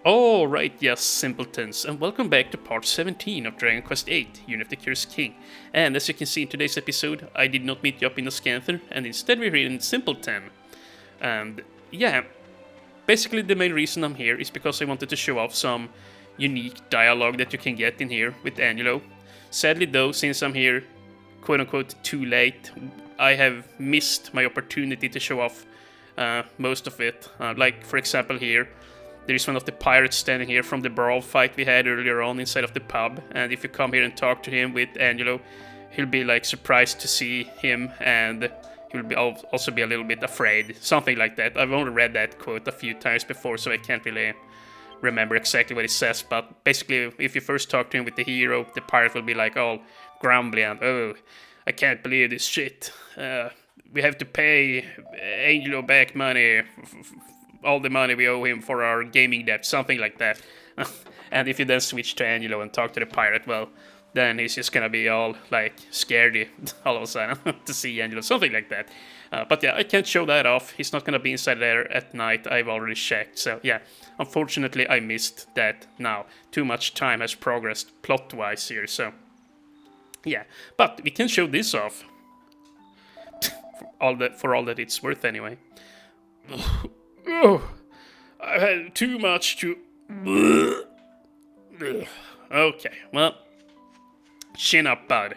Alright, yes, simpletons, and welcome back to part 17 of Dragon Quest VIII, Unit of the Cursed King. And as you can see in today's episode, I did not meet you up in the Scanther, and instead we're here in Simpleton. And yeah, basically the main reason I'm here is because I wanted to show off some unique dialogue that you can get in here with Angelo. Sadly though, since I'm here quote-unquote too late, I have missed my opportunity to show off most of it. Like, for example, here, there's one of the pirates standing here from the brawl fight we had earlier on inside of the pub, and if you come here and talk to him with Angelo, he'll be like surprised to see him, and he'll be also be a little bit afraid, something like that. I've only read that quote a few times before, so I can't really remember exactly what it says, but basically, if you first talk to him with the hero, the pirate will be like all grumbly and, oh, I can't believe this shit. We have to pay Angelo back money, all the money we owe him for our gaming debt, something like that. And if you then switch to Angelo and talk to the pirate, well, then he's just gonna be all, like, scaredy all of a sudden to see Angelo, something like that. But yeah, I can't show that off. He's not gonna be inside there at night, I've already checked. So yeah, unfortunately I missed that now. Too much time has progressed plot-wise here, so yeah. But we can show this off. For all that it's worth anyway. Oh, I've had too much to... Okay, well, chin up, bud.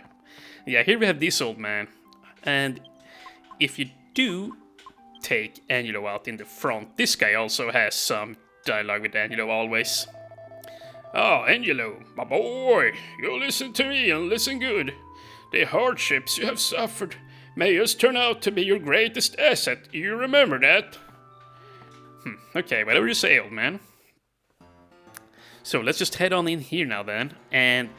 Yeah, here we have this old man. And if you do take Angelo out in the front, this guy also has some dialogue with Angelo always. Oh, Angelo, my boy, you listen to me and listen good. The hardships you have suffered may just turn out to be your greatest asset. You remember that? Okay, whatever you say, old man. So let's just head on in here now then. And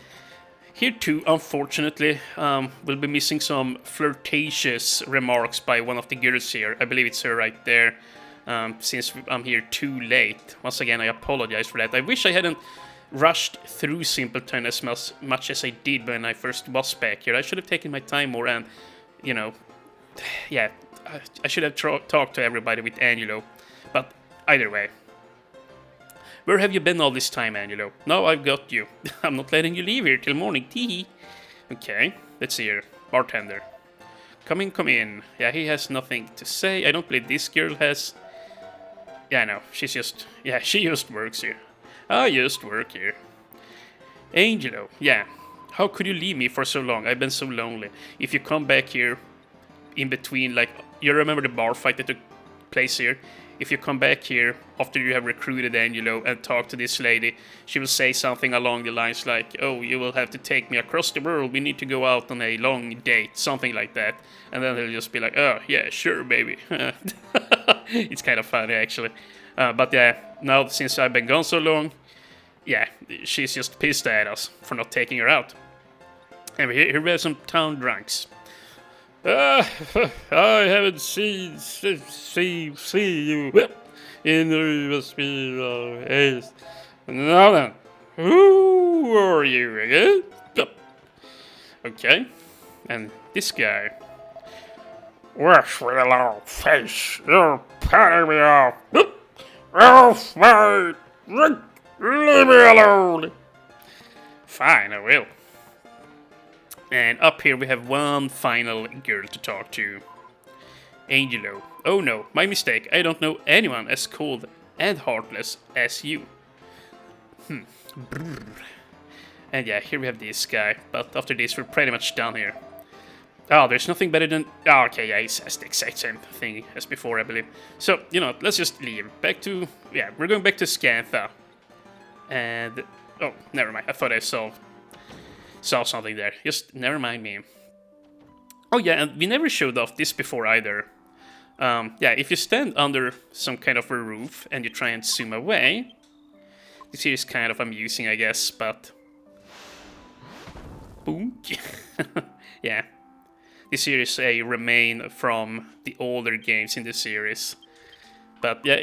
here too, unfortunately, we'll be missing some flirtatious remarks by one of the girls here. I believe it's her right there. Since I'm here too late. Once again, I apologize for that. I wish I hadn't rushed through Simpleton as much as I did when I first was back here. I should have taken my time more and, you know, yeah, I should have talked to everybody with Angelo. But either way. Where have you been all this time, Angelo? Now I've got you. I'm not letting you leave here till morning, teehee. Okay, let's see here. Bartender. Come in, come in. Yeah, he has nothing to say. I don't believe this girl has... Yeah, no, she's just... Yeah, she just works here. I just work here. Angelo, yeah. How could you leave me for so long? I've been so lonely. If you come back here in between, like... You remember the bar fight that took place here? If you come back here after you have recruited Angelo and talked to this lady, she will say something along the lines like, oh, you will have to take me across the world, we need to go out on a long date, something like that. And then he'll just be like, oh, yeah, sure, baby. It's kind of funny, actually. But yeah, now since I've been gone so long, yeah, she's just pissed at us for not taking her out. And here we have some town drunks. I haven't seen you in the speed of haste. Now then, who are you again? Okay, and this guy. Wash with a little face, you're patting me off. Off my... Leave me alone. Fine, I will. And up here we have one final girl to talk to. Angelo. Oh no, my mistake. I don't know anyone as cold and heartless as you. Brrr. And yeah, here we have this guy. But after this, we're pretty much done here. Oh, there's nothing better than... Oh, okay, yeah, he says the exact same thing as before, I believe. So, you know, let's just leave. Back to... Yeah, we're going back to Scantha. And... Oh, never mind. I thought I saw something there. Just never mind me. Oh yeah, and we never showed off this before either. Yeah, if you stand under some kind of a roof and you try and zoom away, this here is kind of amusing, I guess, but... Boom. Yeah. This here is a remain from the older games in the series. But yeah,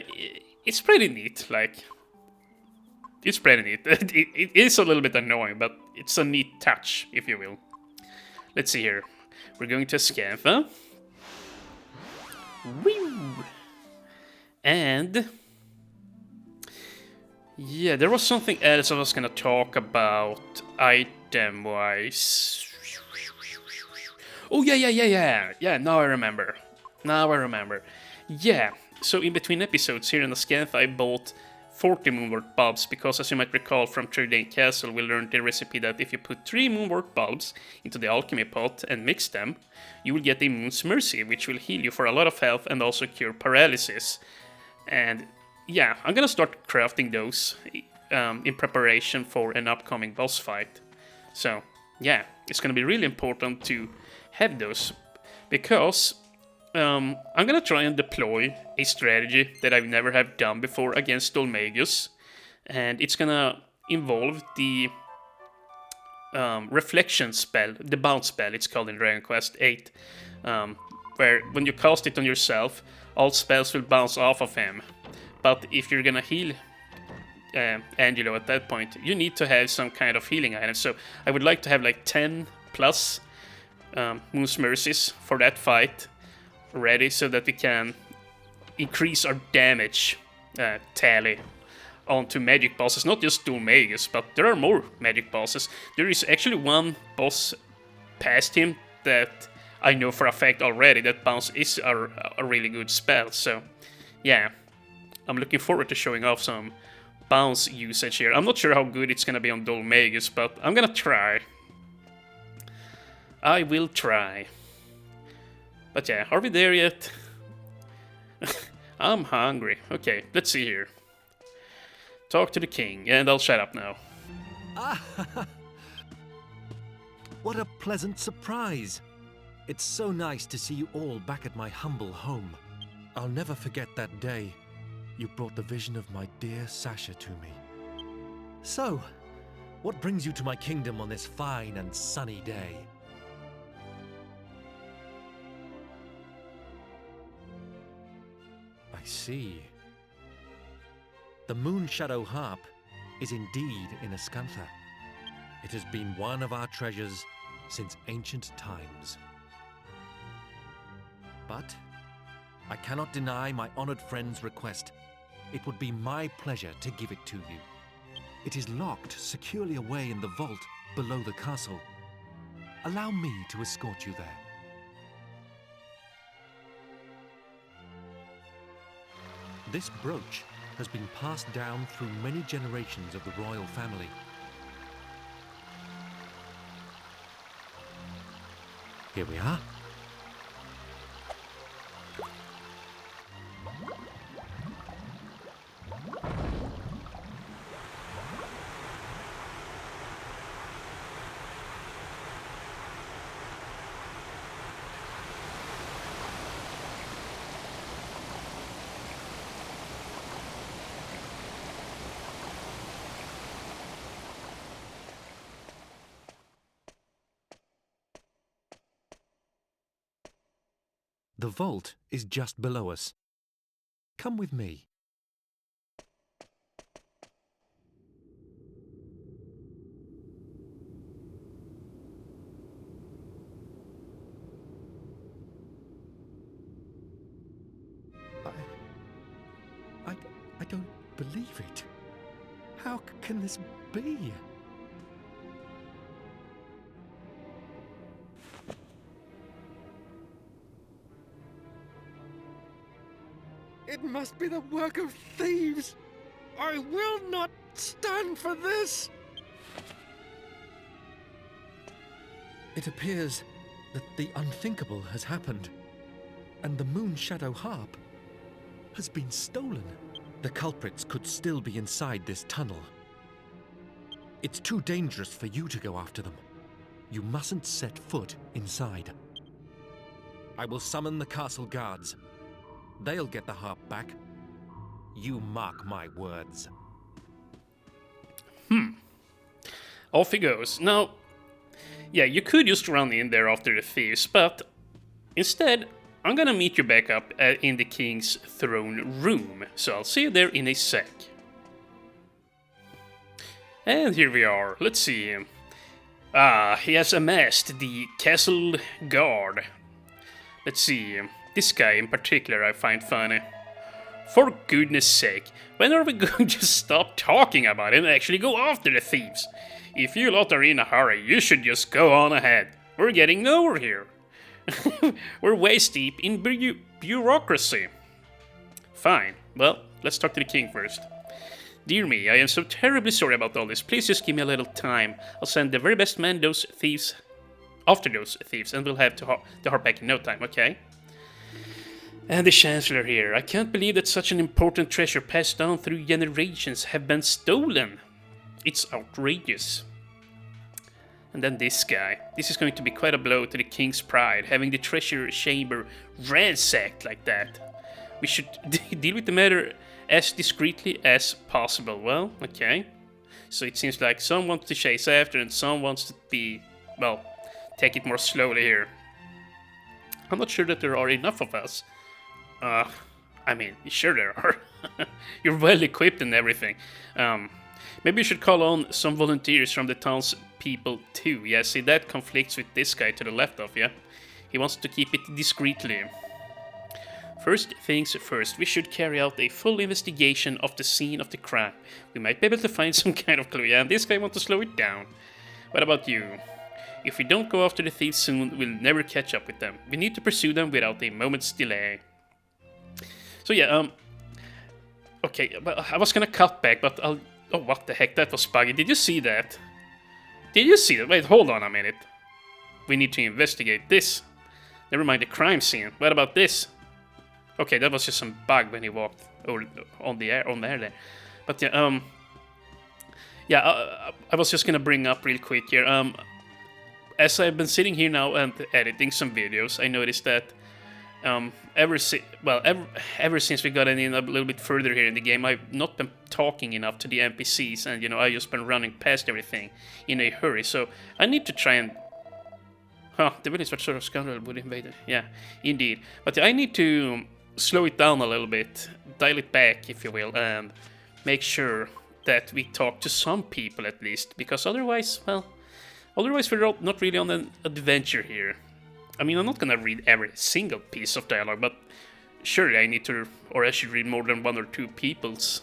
it's pretty neat, like... It's pretty neat. It is a little bit annoying, but it's a neat touch, if you will. Let's see here. We're going to Scantha. Woo! And Yeah, there was something else I was gonna talk about item-wise. Oh, yeah, now I remember. Yeah, so in between episodes here in the Scanth, I bought 40 moonwort bulbs because, as you might recall from Tridane Castle, we learned the recipe that if you put 3 moonwort bulbs into the alchemy pot and mix them, you will get a Moon's Mercy, which will heal you for a lot of health and also cure paralysis. And yeah, I'm gonna start crafting those in preparation for an upcoming boss fight. So yeah, it's gonna be really important to have those because I'm gonna try and deploy a strategy that I've never have done before against Dolmagus, and it's gonna involve the reflection spell, the bounce spell. It's called in Dragon Quest VIII, where when you cast it on yourself, all spells will bounce off of him. But if you're gonna heal Angelo at that point, you need to have some kind of healing item. So I would like to have like 10 plus Moon's Mercies for that fight ready so that we can increase our damage tally onto magic bosses. Not just Dolmagus, but there are more magic bosses. There is actually one boss past him that I know for a fact already that bounce is a really good spell. So yeah, I'm looking forward to showing off some bounce usage here. I'm not sure how good it's gonna be on Dolmagus, but I'm gonna try. I will try. But yeah, are we there yet? I'm hungry. Okay, let's see here. Talk to the king, and I'll shut up now. What a pleasant surprise. It's so nice to see you all back at my humble home. I'll never forget that day you brought the vision of my dear Sasha to me. So, what brings you to my kingdom on this fine and sunny day? I see. The Moon Shadow Harp is indeed in Ascantha. It has been one of our treasures since ancient times. But I cannot deny my honored friend's request. It would be my pleasure to give it to you. It is locked securely away in the vault below the castle. Allow me to escort you there. This brooch has been passed down through many generations of the royal family. Here we are. The vault is just below us. Come with me. I don't believe it. How can this be? It must be the work of thieves! I will not stand for this! It appears that the unthinkable has happened, and the Moon Shadow Harp has been stolen. The culprits could still be inside this tunnel. It's too dangerous for you to go after them. You mustn't set foot inside. I will summon the castle guards. They'll get the harp back. You mark my words. Off he goes. Now, yeah, you could just run in there after the thieves, but instead, I'm gonna meet you back up in the king's throne room. So I'll see you there in a sec. And here we are. Let's see him. He has amassed the castle guard. Let's see. This guy in particular I find funny. For goodness sake, when are we going to stop talking about it and actually go after the thieves? If you lot are in a hurry, you should just go on ahead. We're getting nowhere here. We're waist deep in bureaucracy. Fine. Well, let's talk to the king first. Dear me, I am so terribly sorry about all this. Please just give me a little time. I'll send the very best man after those thieves, and we'll have the harp back in no time, okay? And the Chancellor here. I can't believe that such an important treasure passed down through generations have been stolen. It's outrageous. And then this guy. This is going to be quite a blow to the king's pride, having the treasure chamber ransacked like that. We should deal with the matter as discreetly as possible. Well, okay. So it seems like some wants to chase after and some wants to be, well, take it more slowly here. I'm not sure that there are enough of us. I mean, sure there are. You're well equipped and everything. Maybe you should call on some volunteers from the town's people too. Yeah, see, that conflicts with this guy to the left of you. He wants to keep it discreetly. First things first, we should carry out a full investigation of the scene of the crime. We might be able to find some kind of clue. Yeah, and this guy wants to slow it down. What about you? If we don't go after the thieves soon, we'll never catch up with them. We need to pursue them without a moment's delay. So yeah, okay, well, I was gonna cut back, but I'll... Oh, what the heck, that was buggy. Did you see that? Did you see that? Wait, hold on a minute. We need to investigate this. Never mind the crime scene. What about this? Okay, that was just some bug when he walked over on the air there. But yeah, I was just gonna bring up real quick here. As I've been sitting here now and editing some videos, I noticed that ever since we got in a little bit further here in the game, I've not been talking enough to the NPCs, and I've just been running past everything in a hurry. So I need to try and... the village, what sort of scoundrel would invade it? Yeah, indeed. But I need to slow it down a little bit, dial it back, if you will, and make sure that we talk to some people at least, because otherwise, well, we're not really on an adventure here. I mean, I'm not gonna read every single piece of dialogue, but surely I need to, or I should read more than one or two people's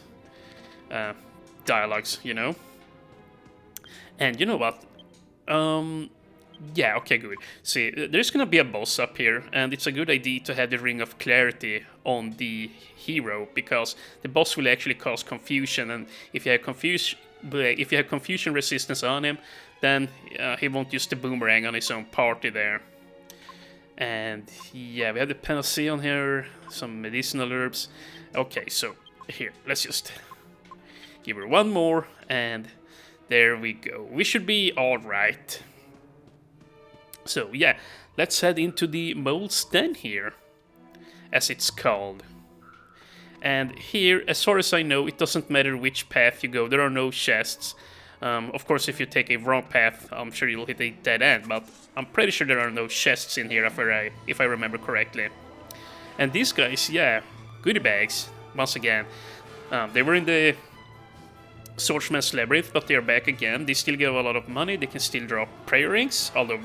dialogues, And you know what? Yeah, okay, good. See, there's gonna be a boss up here, and it's a good idea to have the Ring of Clarity on the hero, because the boss will actually cause confusion, and if you have confusion resistance on him, then he won't use the boomerang on his own party there. And yeah, we have the panacea here, some medicinal herbs. Okay, so here, let's just give her one more, and there we go. We should be alright. So yeah, let's head into the mole's den here, as it's called. And here, as far as I know, it doesn't matter which path you go, there are no chests. Of course, if you take a wrong path, I'm sure you'll hit a dead end, but I'm pretty sure there are no chests in here if I remember correctly. And these guys, yeah, goodie bags, once again. They were in the Swordsman's Labyrinth, but they're back again. They still give a lot of money, they can still drop prayer rings, although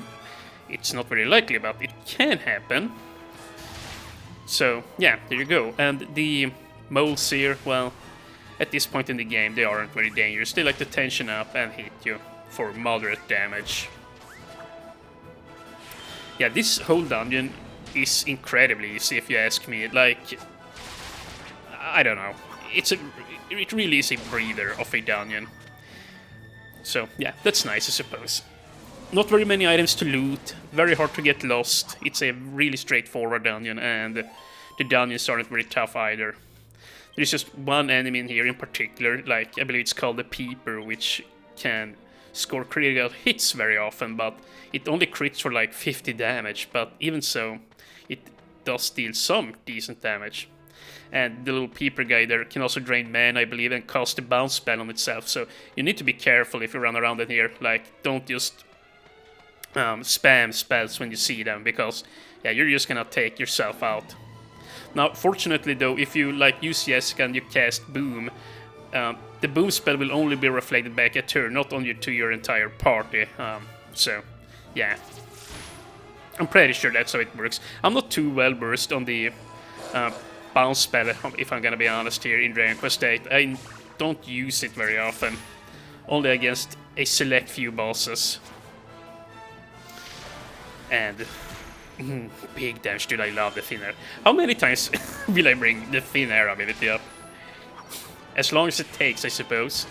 it's not very likely, but it can happen. So, yeah, there you go. And the moles here, well, at this point in the game, they aren't very dangerous. They like to tension up and hit you for moderate damage. Yeah, this whole dungeon is incredibly easy, if you ask me. Like, I don't know. It really is a breather of a dungeon. So, yeah, that's nice, I suppose. Not very many items to loot, very hard to get lost. It's a really straightforward dungeon, and the dungeons aren't very tough either. There's just one enemy in here in particular, like I believe it's called the Peeper, which can score critical hits very often, but it only crits for like 50 damage, but even so, it does deal some decent damage. And the little Peeper guy there can also drain mana, I believe, and cast a bounce spell on itself, so you need to be careful if you run around in here. Like, don't just spam spells when you see them, because yeah, you're just gonna take yourself out. Now, fortunately though, if you like use Jessica and you cast Boom, the Boom spell will only be reflected back at her, not only to your entire party. So, yeah. I'm pretty sure that's how it works. I'm not too well versed on the bounce spell, if I'm gonna be honest here, in Dragon Quest VIII. I don't use it very often. Only against a select few bosses. And big damage, dude, I love the thin air. How many times will I bring the thin air ability up? As long as it takes, I suppose.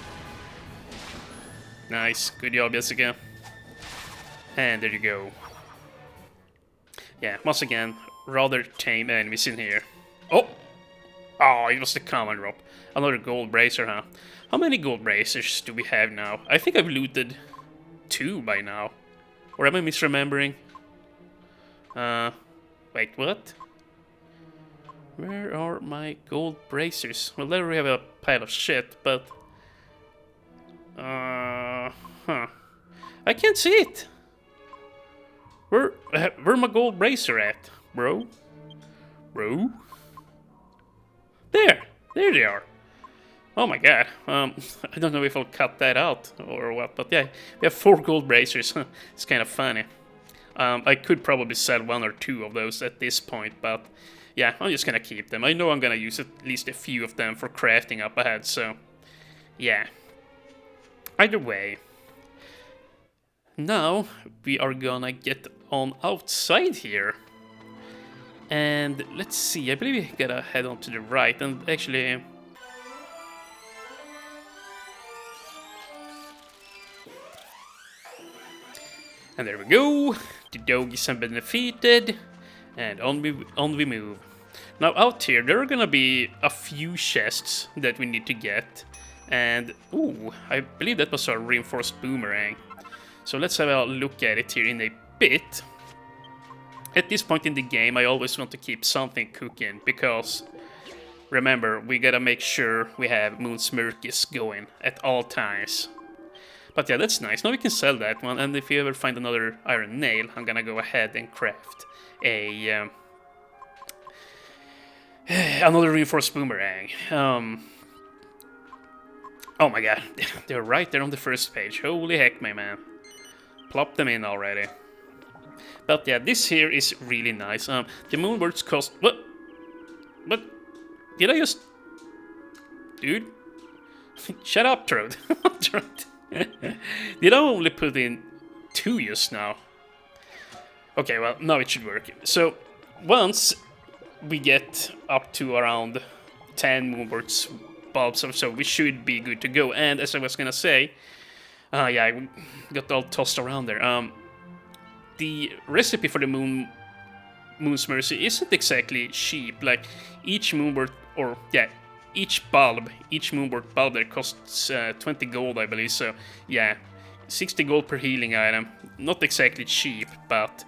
Nice, good job, Jessica. And there you go. Yeah, once again, rather tame enemies in here. Oh! Oh, it was the common drop. Another gold bracer, huh? How many gold bracers do we have now? I think I've looted 2 by now. Or am I misremembering? Wait, what? Where are my gold bracers? Well, there we have a pile of shit, but... huh. I can't see it! Where my gold bracer at, bro? Bro? There they are. Oh my god. I don't know if I'll cut that out or what, but yeah, we have 4 gold bracers. It's kind of funny. I could probably sell 1 or 2 of those at this point, but yeah, I'm just gonna keep them. I know I'm gonna use at least a few of them for crafting up ahead, so yeah. Either way. Now we are gonna get on outside here. And let's see, I believe we gotta head on to the right, and actually... And there we go, the doggies have been defeated, and on we move. Now out here, there are gonna be a few chests that we need to get, and ooh, I believe that was a reinforced boomerang. So let's have a look at it here in a bit. At this point in the game, I always want to keep something cooking, because remember, we gotta make sure we have Moon Smirkis going at all times. But yeah, that's nice. Now we can sell that one, and if you ever find another iron nail, I'm gonna go ahead and craft a another reinforced boomerang. Oh my god, they're right there on the first page. Holy heck, my man. Plop them in already. But yeah, this here is really nice. The moonbirds cost... What? What? Did I just... Dude? Shut up, Trode. Did I only put in 2 just now? Okay, well, now it should work. So, once we get up to around 10 moonbirds bulbs or so, we should be good to go. And as I was gonna say... yeah, I got all tossed around there. The recipe for the Moon's Mercy isn't exactly cheap. Like, each moonbird, or yeah, each moonbird bulb there costs 20 gold, I believe. So yeah, 60 gold per healing item. Not exactly cheap, but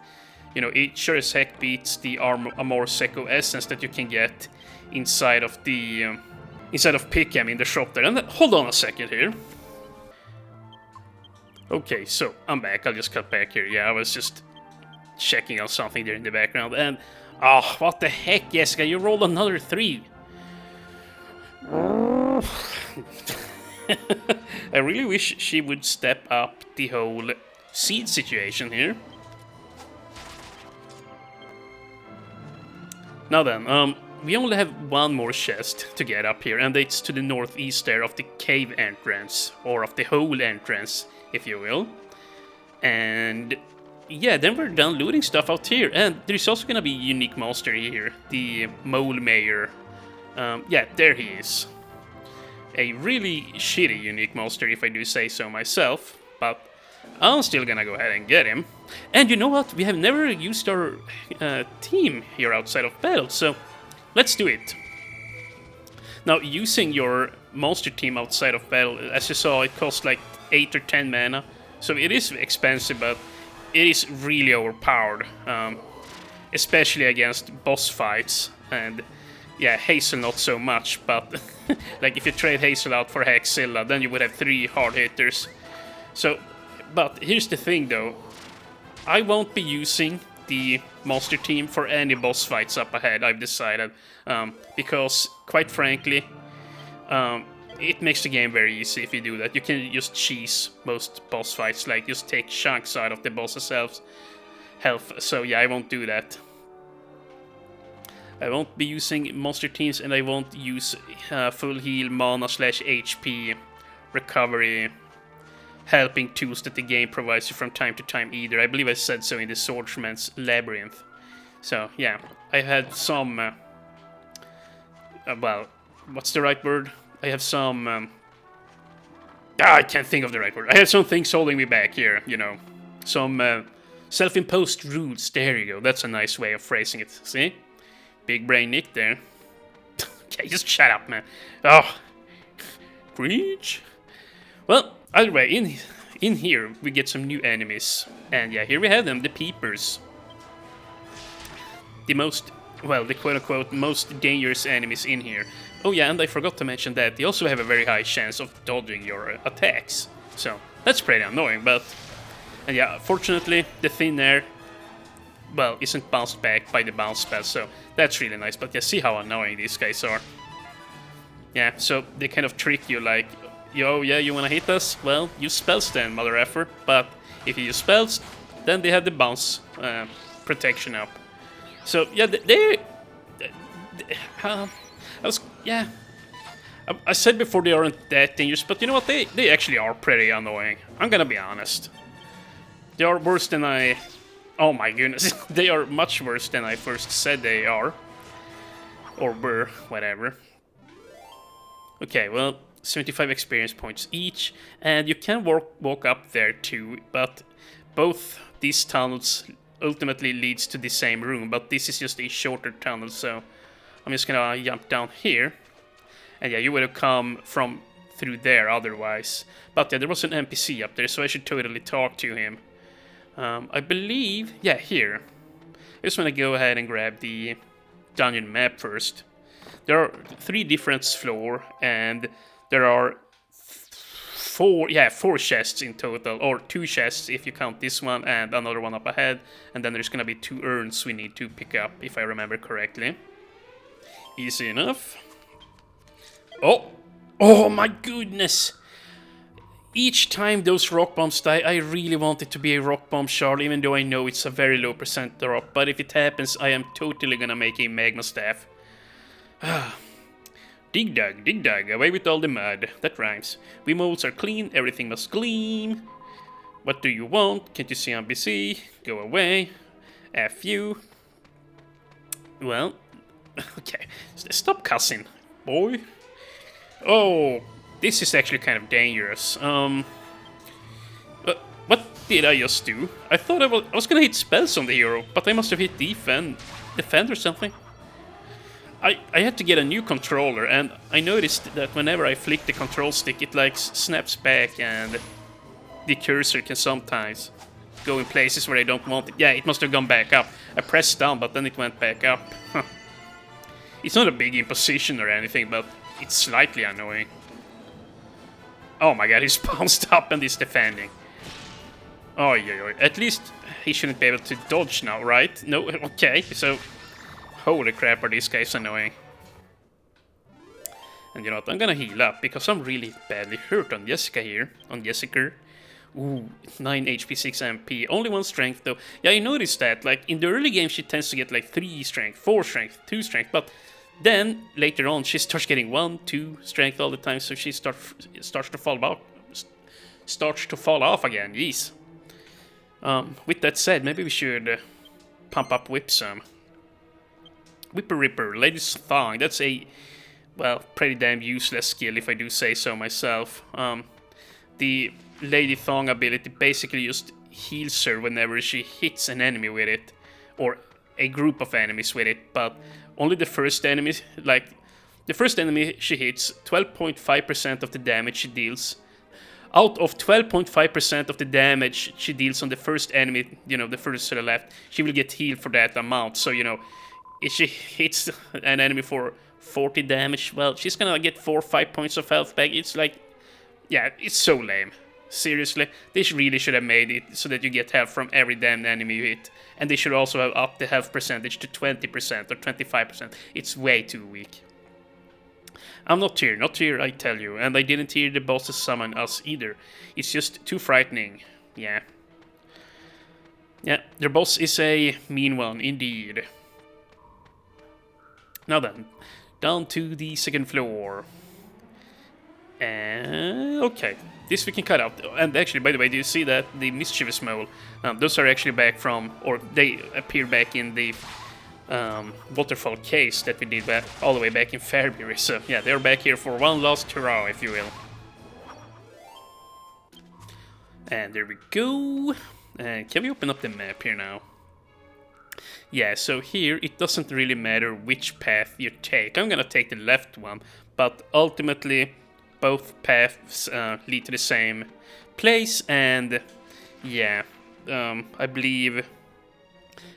you know, it sure as heck beats the Amor Seco essence that you can get inside of the inside of Pickham in the shop there. And hold on a second here. Okay, so I'm back. I'll just cut back here. Yeah, I was just checking on something there in the background. And, oh, what the heck, Jessica? You rolled another 3. I really wish she would step up the whole seed situation here. Now then, we only have 1 more chest to get up here, and it's to the northeast there of the cave entrance, or of the hole entrance, if you will. And yeah, then we're done looting stuff out here. And there's also gonna be a unique monster here, the Mole Mayor. Yeah, there he is. A really shitty unique monster, if I do say so myself, but I'm still gonna go ahead and get him. And you know what? We have never used our team here outside of battle, so let's do it. Now, using your monster team outside of battle, as you saw, it costs like 8 or 10 mana, so it is expensive, but it is really overpowered, especially against boss fights. And yeah, Hazel not so much, but like if you trade Hazel out for Hexzilla, then you would have 3 hard hitters. So, but here's the thing though, I won't be using the monster team for any boss fights up ahead, I've decided, because quite frankly, it makes the game very easy if you do that. You can just cheese most boss fights, like just take chunks out of the boss's health. So yeah, I won't do that. I won't be using monster teams, and I won't use full heal mana / HP recovery helping tools that the game provides you from time to time either. I believe I said so in the Swordsman's Labyrinth. So yeah, I had some well, what's the right word? I have some I can't think of the right word. I had some things holding me back here, you know. Some self-imposed rules. There you go. That's a nice way of phrasing it. See? Big brain Nick there. Okay, just shut up, man. Oh, preach. Well, either way, in here we get some new enemies, and yeah, here we have them, the peepers. The most, well, the quote-unquote most dangerous enemies in here. Oh yeah, and I forgot to mention that they also have a very high chance of dodging your attacks. So that's pretty annoying, but and yeah, fortunately the thin air, well, isn't bounced back by the bounce spell, so that's really nice. But yeah, see how annoying these guys are. Yeah, so they kind of trick you like, yo, yeah, you wanna hit us? Well, use spells then, mother effer. But if you use spells, then they have the bounce protection up. So yeah, I said before they aren't that dangerous, but you know what? They actually are pretty annoying. I'm gonna be honest. They are worse than I... Oh my goodness. They are much worse than I first said they are. Or were, whatever. Okay, well, 75 experience points each. And you can walk up there too, but both these tunnels ultimately leads to the same room. But this is just a shorter tunnel, so I'm just gonna jump down here. And yeah, you would have come from through there otherwise. But yeah, there was an NPC up there, so I should totally talk to him. I believe... Yeah, here. I just want to go ahead and grab the dungeon map first. There are 3 different floors, and there are 4 chests in total. Or 2 chests if you count this one, and another one up ahead. And then there's gonna be 2 urns we need to pick up, if I remember correctly. Easy enough. Oh my goodness! Each time those rock bombs die, I really want it to be a rock bomb shard, even though I know it's a very low percent drop. But if it happens, I am totally gonna make a magma staff. Dig dug, away with all the mud. That rhymes. We moles are clean, everything must gleam. What do you want? Can't you see I'm busy? Go away. F you. Well, okay. Stop cussing, boy. Oh, this is actually kind of dangerous. What did I just do? I thought I was gonna hit spells on the hero, but I must have hit defend or something. I had to get a new controller, and I noticed that whenever I flick the control stick, it like snaps back, and the cursor can sometimes go in places where I don't want it. Yeah, it must have gone back up. I pressed down, but then it went back up. It's not a big imposition or anything, but it's slightly annoying. Oh my god, he's bounced up and he's defending. Oh yeah, at least he shouldn't be able to dodge now, right? No, okay, so... Holy crap, are these guys annoying. And you know what, I'm gonna heal up, because I'm really badly hurt on Jessica here. On Jessica. Ooh, 9 HP, 6 MP. Only 1 strength though. Yeah, I noticed that, like, in the early game she tends to get like 3 strength, 4 strength, 2 strength, but... Then, later on, she starts getting 1, 2 strength all the time, so she starts to fall off again, jeez. With that said, maybe we should pump up Whip some. Whipper Ripper, Lady's Thong, that's a, well, pretty damn useless skill if I do say so myself. The Lady Thong ability basically just heals her whenever she hits an enemy with it, or a group of enemies with it, but only the first enemy, like, the first enemy she hits, 12.5% of the damage she deals. Out of 12.5% of the damage she deals on the first enemy, you know, the first to the left, she will get healed for that amount. So, you know, if she hits an enemy for 40 damage, well, she's gonna get 4 or 5 points of health back. It's like, yeah, it's so lame. Seriously, they really should have made it so that you get health from every damn enemy you hit. And they should also have upped the health percentage to 20% or 25%. It's way too weak. I'm not here, I tell you. And I didn't hear the bosses summon us either. It's just too frightening. Yeah. Yeah, their boss is a mean one, indeed. Now then, down to the second floor. And okay, this we can cut out. And actually, by the way, do you see that the mischievous mole? Those are actually back from, or they appear back in the waterfall case that we did back all the way back in February. So yeah, they're back here for one last hurrah, if you will. And there we go. And can we open up the map here now? Yeah, so here it doesn't really matter which path you take. I'm gonna take the left one, but ultimately both paths lead to the same place. And yeah, I believe...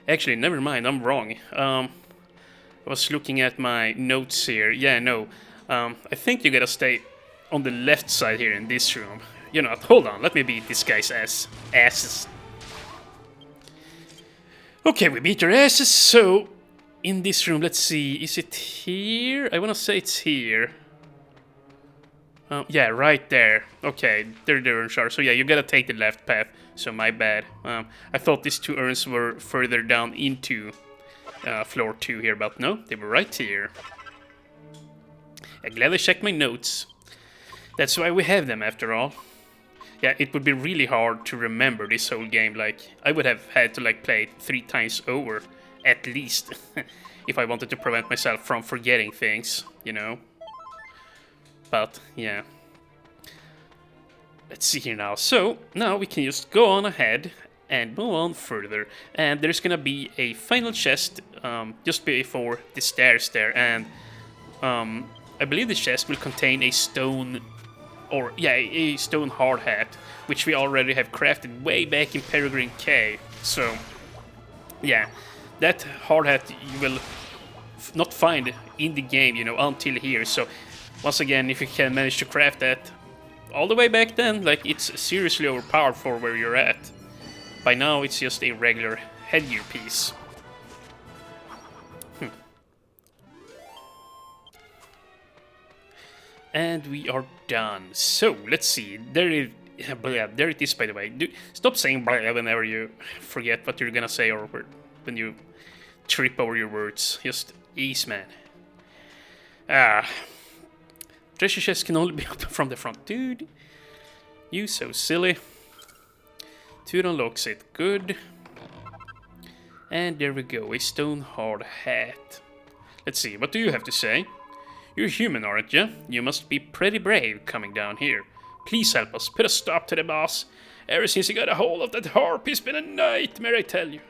Actually, never mind, I'm wrong. I was looking at my notes here. Yeah, no, I think you gotta stay on the left side here in this room. You know, hold on, let me beat this guy's asses. Okay, we beat their asses, so in this room, let's see, is it here? I want to say it's here. Yeah, right there. Okay, they're the urns are. So yeah, you gotta take the left path, so my bad. I thought these two urns were further down into floor 2 here, but no, they were right here. I'm glad I checked my notes. That's why we have them, after all. Yeah, it would be really hard to remember this whole game. Like, I would have had to like play it 3 times over, at least, if I wanted to prevent myself from forgetting things, you know. But yeah, let's see here now. So now we can just go on ahead and move on further. And there's gonna be a final chest just before the stairs there, and I believe the chest will contain a stone. Or, yeah, a stone hard hat, which we already have crafted way back in Peregrine K. So, yeah, that hard hat you will not find in the game, you know, until here. So, once again, if you can manage to craft that all the way back then, like, it's seriously overpowered for where you're at. By now, it's just a regular headgear piece. And we are done. So, let's see. There it is, by the way. Stop saying blah whenever you forget what you're gonna say, or when you trip over your words. Just ease, man. Treasure chest can only be opened from the front. Dude, you so silly. 2 unlocks it. Good. And there we go. A stone hard hat. Let's see. What do you have to say? You're human, aren't you? You must be pretty brave coming down here. Please help us. Put a stop to the boss. Ever since he got a hold of that harp, it's been a nightmare, I tell you.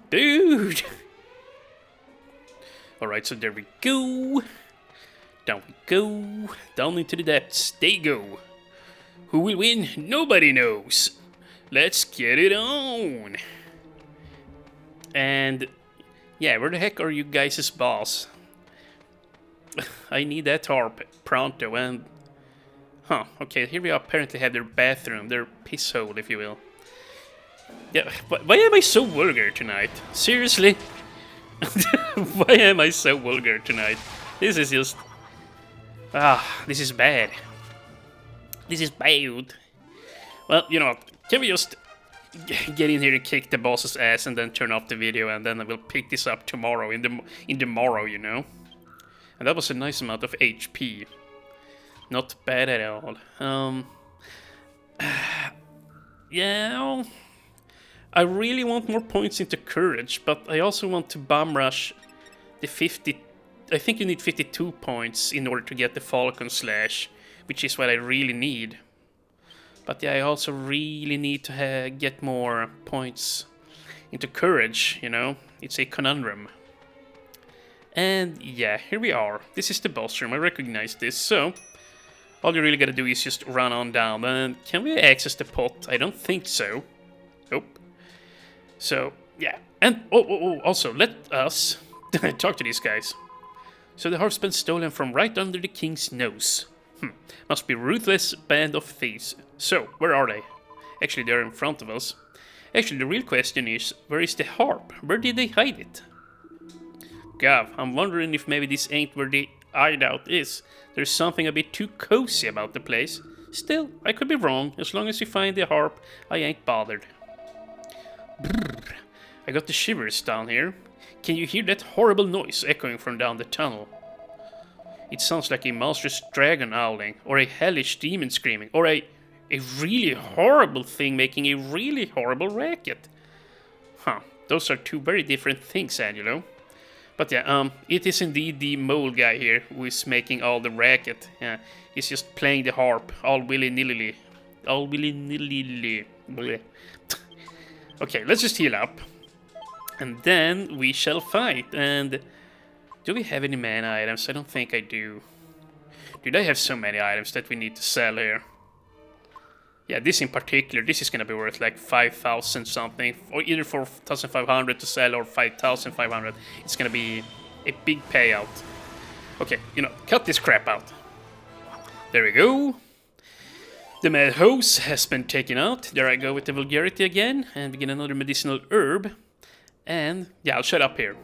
Dude! Alright, so there we go. Down we go. Down into the depths. They go. Who will win? Nobody knows. Let's get it on. And... yeah, where the heck are you guys' boss? I need that harp pronto, and... huh, okay, here we apparently have their bathroom, their piss hole, if you will. Yeah, why am I so vulgar tonight? Seriously? Why am I so vulgar tonight? This is just... this is bad. This is bad. Well, you know what, can we just get in here and kick the boss's ass and then turn off the video, and then I will pick this up tomorrow, in the morrow, you know? And that was a nice amount of HP. Not bad at all. Yeah, I really want more points into courage, but I also want to bomb rush the 50... I think you need 52 points in order to get the Falcon Slash, which is what I really need. But yeah, I also really need to get more points into courage, you know? It's a conundrum. And yeah, here we are. This is the boss room, I recognize this, so... all you really gotta do is just run on down. And can we access the pot? I don't think so. Nope. So, yeah. And, also, let us talk to these guys. So the harp's been stolen from right under the king's nose. Must be ruthless band of thieves. So, where are they? Actually, they're in front of us. Actually, the real question is, where is the harp? Where did they hide it? Gav, I'm wondering if maybe this ain't where the hideout is. There's something a bit too cozy about the place. Still, I could be wrong. As long as you find the harp, I ain't bothered. Brrr. I got the shivers down here. Can you hear that horrible noise echoing from down the tunnel? It sounds like a monstrous dragon howling, or a hellish demon screaming, or a really horrible thing making a really horrible racket. Huh, those are two very different things, Angelo. But yeah, it is indeed the mole guy here who is making all the racket. Yeah, he's just playing the harp, all willy-nilly. All willy-nilly. Bleh. Okay, let's just heal up. And then we shall fight. And do we have any mana items? I don't think I do. Dude, I have so many items that we need to sell here. Yeah, this in particular, this is gonna be worth like 5,000 something, or either 4,500 to sell or 5,500. It's gonna be a big payout. Okay, you know, cut this crap out. There we go. The mad hose has been taken out. There I go with the vulgarity again, and we get another medicinal herb. And yeah, I'll shut up here.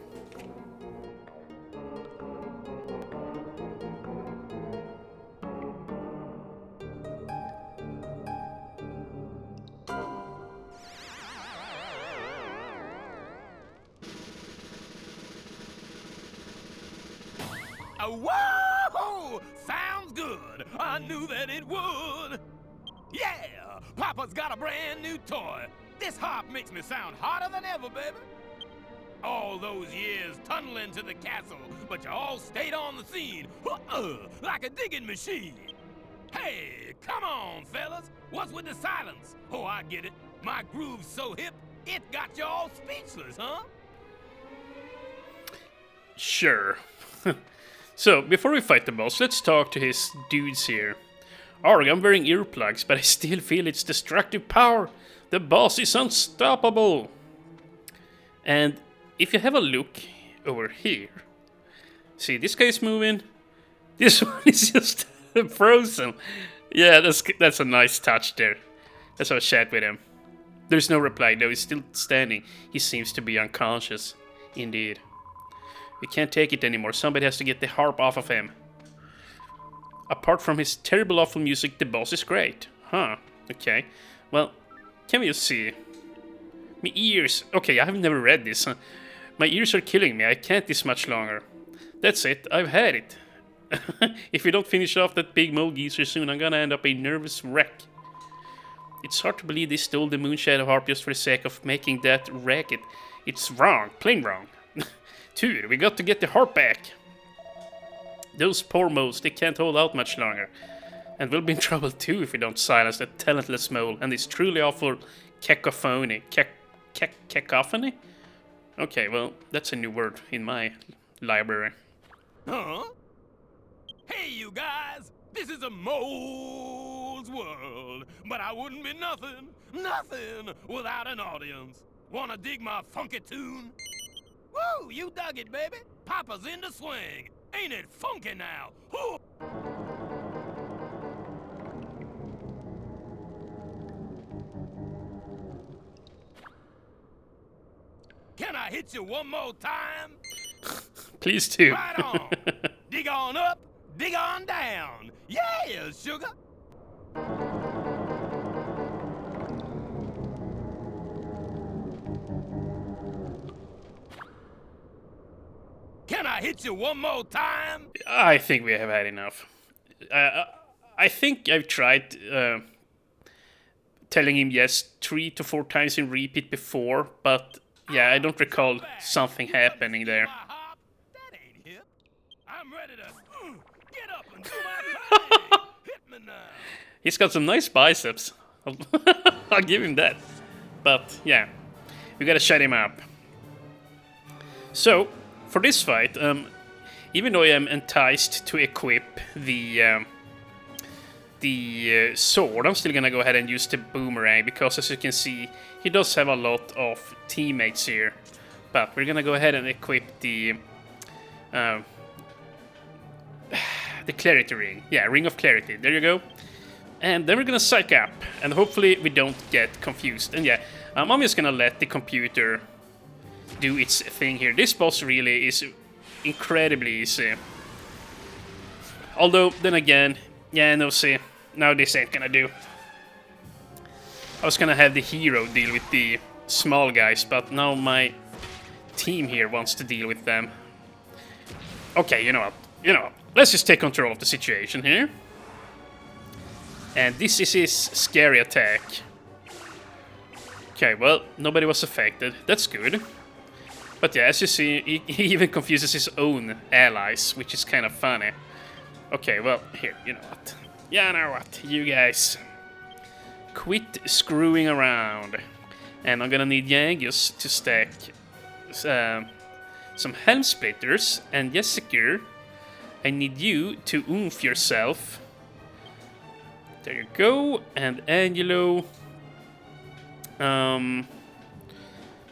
Whoa! Sounds good. I knew that it would. Yeah, Papa's got a brand new toy. This harp makes me sound hotter than ever, baby. All those years tunneling to the castle, but you all stayed on the scene, like a digging machine. Hey, come on, fellas. What's with the silence? Oh, I get it. My groove's so hip, it got you all speechless, huh? Sure. So, before we fight the boss, let's talk to his dudes here. Arg, I'm wearing earplugs, but I still feel its destructive power. The boss is unstoppable. And if you have a look over here, see, this guy is moving. This one is just frozen. Yeah, that's a nice touch there. Let's have a chat with him. There's no reply, though. He's still standing. He seems to be unconscious. Indeed. We can't take it anymore. Somebody has to get the harp off of him. Apart from his terrible, awful music, the boss is great. Huh. Okay. Well, can we just see? My ears. Okay, I have never read this. My ears are killing me. I can't this much longer. That's it. I've had it. If we don't finish off that big mole geezer soon, I'm gonna end up a nervous wreck. It's hard to believe they stole the Moonshadow harp just for the sake of making that racket. It's wrong. Plain wrong. Dude, we got to get the harp back. Those poor moles, they can't hold out much longer. And we'll be in trouble too if we don't silence that talentless mole and this truly awful cacophony. Cacophony? Okay, well, that's a new word in my library. Huh? Hey, you guys! This is a mole's world, but I wouldn't be nothing without an audience. Wanna dig my funky tune? Woo! You dug it, baby! Papa's in the swing! Ain't it funky now? Ooh. Can I hit you one more time? Please do. Right on! Dig on up, dig on down! Yeah, sugar! Can I hit you one more time? I think we have had enough. I think I've tried telling him yes 3 to 4 times in repeat before, but yeah, I don't recall something happening there. That ain't hip. I'm ready to get up and do my thing. Hit me now. He's got some nice biceps. I'll give him that. But yeah, we gotta shut him up. So, for this fight, even though I am enticed to equip the sword, I'm still gonna go ahead and use the boomerang, because as you can see, he does have a lot of teammates here. But we're gonna go ahead and equip the clarity ring. Yeah, ring of clarity. There you go. And then we're gonna psych up, and hopefully we don't get confused. And yeah, I'm just gonna let the computer do its thing here. This boss really is incredibly easy. Although, then again, yeah, no, see, now this ain't gonna do. I was gonna have the hero deal with the small guys, but now my team here wants to deal with them. Okay, you know what? You know what? Let's just take control of the situation here. And this is his scary attack. Okay, well, nobody was affected. That's good. But yeah, as you see, he even confuses his own allies, which is kind of funny. Okay, well, here, you know what? Yeah, you know what? You guys, quit screwing around. And I'm gonna need Yangus to stack some helm splitters. And Jessica, I need you to oomph yourself. There you go. And Angelo.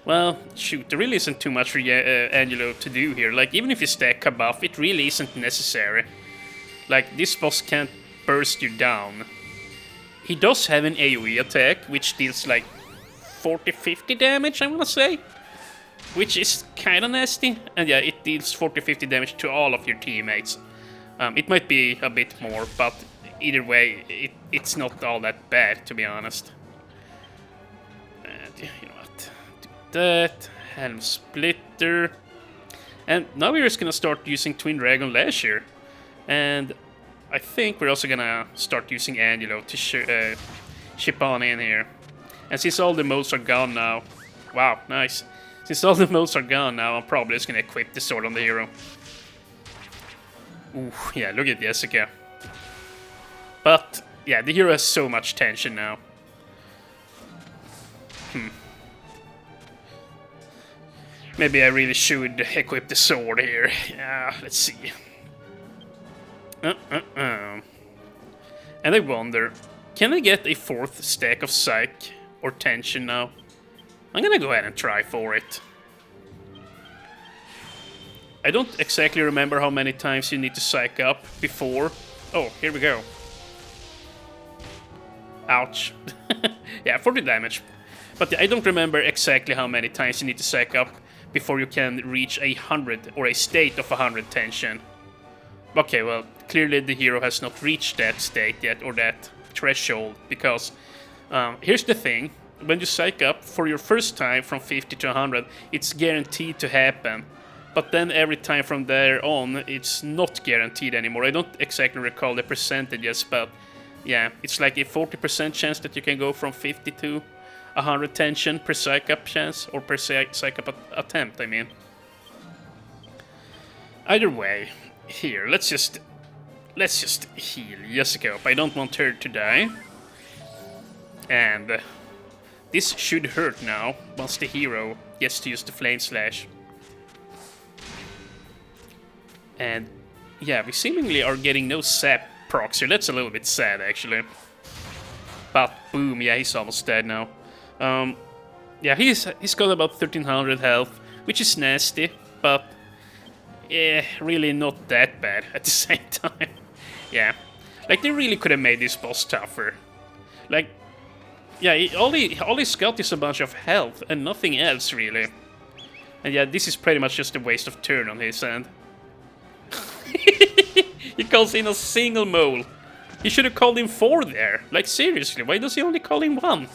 Well, shoot, there really isn't too much for Angelo to do here. Like, even if you stack a buff, it really isn't necessary. Like, this boss can't burst you down. He does have an AoE attack, which deals like 40-50 damage, I wanna say. Which is kinda nasty. And yeah, it deals 40-50 damage to all of your teammates. It might be a bit more, but either way, it's not all that bad, to be honest. And, you know what? Do that. Helm Splitter. And now we're just gonna start using Twin Dragon Lash here. And I think we're also gonna start using Angelo to ship on in here. And since all the modes are gone now... Wow, nice. Since all the modes are gone now, I'm probably just gonna equip the sword on the hero. Ooh, yeah, look at Jessica. But, yeah, the hero has so much tension now. Maybe I really should equip the sword here. Yeah, let's see. And I wonder, can I get a 4th stack of psych or tension now? I'm gonna go ahead and try for it. I don't exactly remember how many times you need to psych up before. Oh, here we go. Ouch. Yeah, 40 damage. But I don't remember exactly how many times you need to psych up before you can reach 100 or a state of 100 tension. Okay, well, clearly the hero has not reached that state yet, or that threshold, because here's the thing. When you psych up for your first time from 50 to 100, it's guaranteed to happen. But then every time from there on, it's not guaranteed anymore. I don't exactly recall the percentages, but yeah, it's like a 40% chance that you can go from 50 to 100 tension per psych up chance, or per psych up attempt, I mean. Either way, here, let's just heal Jessica up. I don't want her to die. And this should hurt now, once the hero gets to use the Flame Slash. And yeah, we seemingly are getting no sap procs here. That's a little bit sad, actually. But boom, yeah, he's almost dead now. Yeah, he's got about 1300 health, which is nasty, but yeah, really not that bad at the same time. Yeah, like they really could have made this boss tougher. Like, yeah, all he's got is a bunch of health and nothing else really. And yeah, this is pretty much just a waste of turn on his end. He calls in a single mole. He should have called in 4 there. Like, seriously, why does he only call in 1?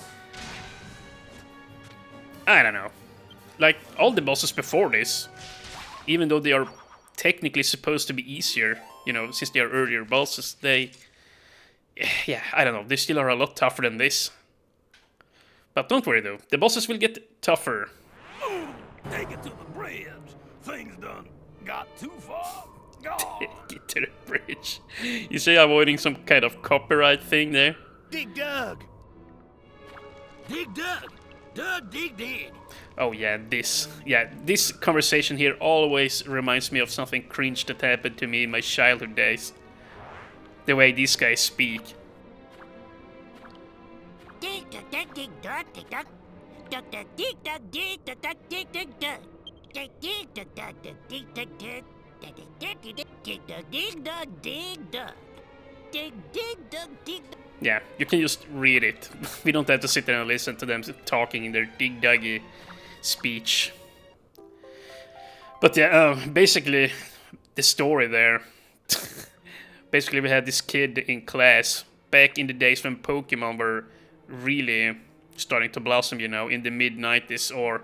I don't know. Like, all the bosses before this, even though they are technically supposed to be easier, you know, since they are earlier bosses, they... Yeah, I don't know, they still are a lot tougher than this. But don't worry though, the bosses will get tougher. Take it to the bridge. Things done got too far. Get to the bridge. You say avoiding some kind of copyright thing there? Dig Dug. Dig Dug. Dug, dig, dig. Oh yeah, this conversation here always reminds me of something cringe that happened to me in my childhood days. The way these guys speak. Dig dug dug dig dug dig dug. Dug dug dig dug dig dug dug dig dug dug. Dig dig dug dug dug dig dug dug. Dig dig dig dig dug dig dug dig dug. Dig dig dug dig dug. Yeah, you can just read it. We don't have to sit there and listen to them talking in their dig-duggy speech. But yeah, basically, the story there. Basically, we had this kid in class back in the days when Pokemon were really starting to blossom, you know, in the mid-90s, or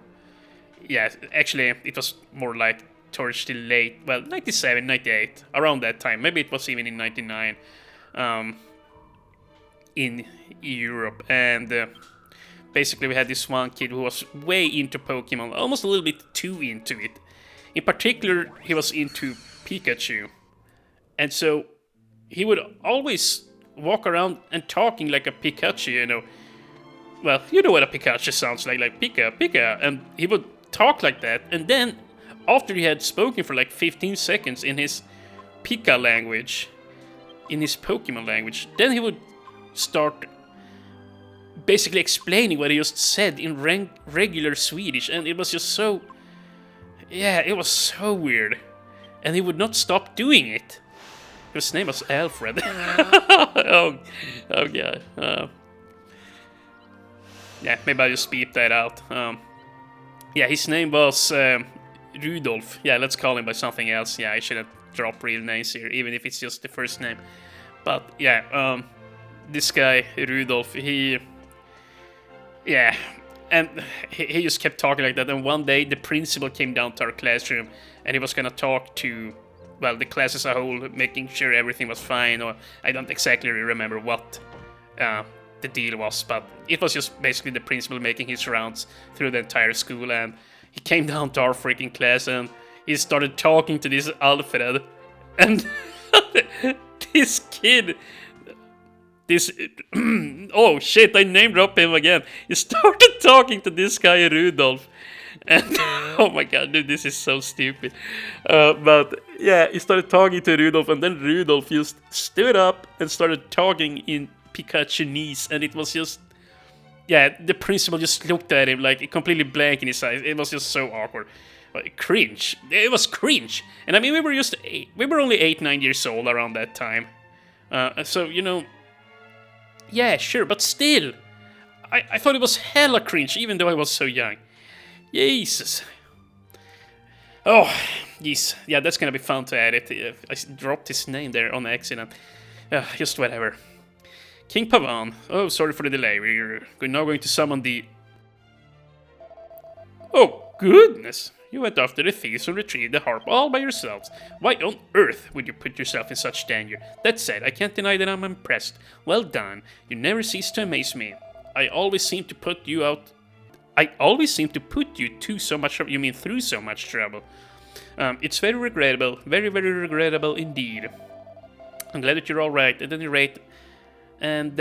yeah, actually, it was more like towards the late, well, 97, 98, around that time. Maybe it was even in 99 in Europe. And basically, we had this one kid who was way into Pokemon, almost a little bit too into it. In particular, he was into Pikachu. And so he would always walk around and talking like a Pikachu, you know. Well, you know what a Pikachu sounds like Pika, Pika. And he would talk like that. And then, after he had spoken for like 15 seconds in his Pika language, in his Pokemon language, then he would start basically explaining what he just said in regular Swedish. And it was just so... yeah, it was so weird. And he would not stop doing it. His name was Alfred. oh god. Yeah, maybe I'll just beep that out. Yeah, his name was Rudolf. Yeah, let's call him by something else. Yeah, I shouldn't drop real names here, even if it's just the first name. But yeah, this guy Rudolf, he... yeah, and he just kept talking like that. And one day the principal came down to our classroom, and he was gonna talk to, well, the class as a whole, making sure everything was fine, or I don't exactly remember what the deal was, but it was just basically the principal making his rounds through the entire school, and he came down to our freaking class, and he started talking to this Alfred, and this kid, this, oh shit, I name dropped him again. He started talking to this guy Rudolf, and oh my god, dude, this is so stupid. But yeah, he started talking to Rudolf, and then Rudolf just stood up and started talking in Pikachunese, and it was just, yeah, the principal just looked at him like completely blank in his eyes. It was just so awkward. Like, cringe. It was cringe. And I mean, we were only 8-9 years old around that time. So, you know, yeah, sure, but still, I thought it was hella cringe, even though I was so young. Jesus. Oh, jeez. Yeah, that's gonna be fun to edit. I dropped his name there on accident. Just whatever. King Pavan. Oh, sorry for the delay. We're now going to summon the... oh, goodness. You went after the thieves and retrieved the harp all by yourselves. Why on earth would you put yourself in such danger? That said, I can't deny that I'm impressed. Well done. You never cease to amaze me. I always seem to put you to so much trouble. You mean through so much trouble. It's very regrettable. Very, very regrettable indeed. I'm glad that you're alright. At any rate... And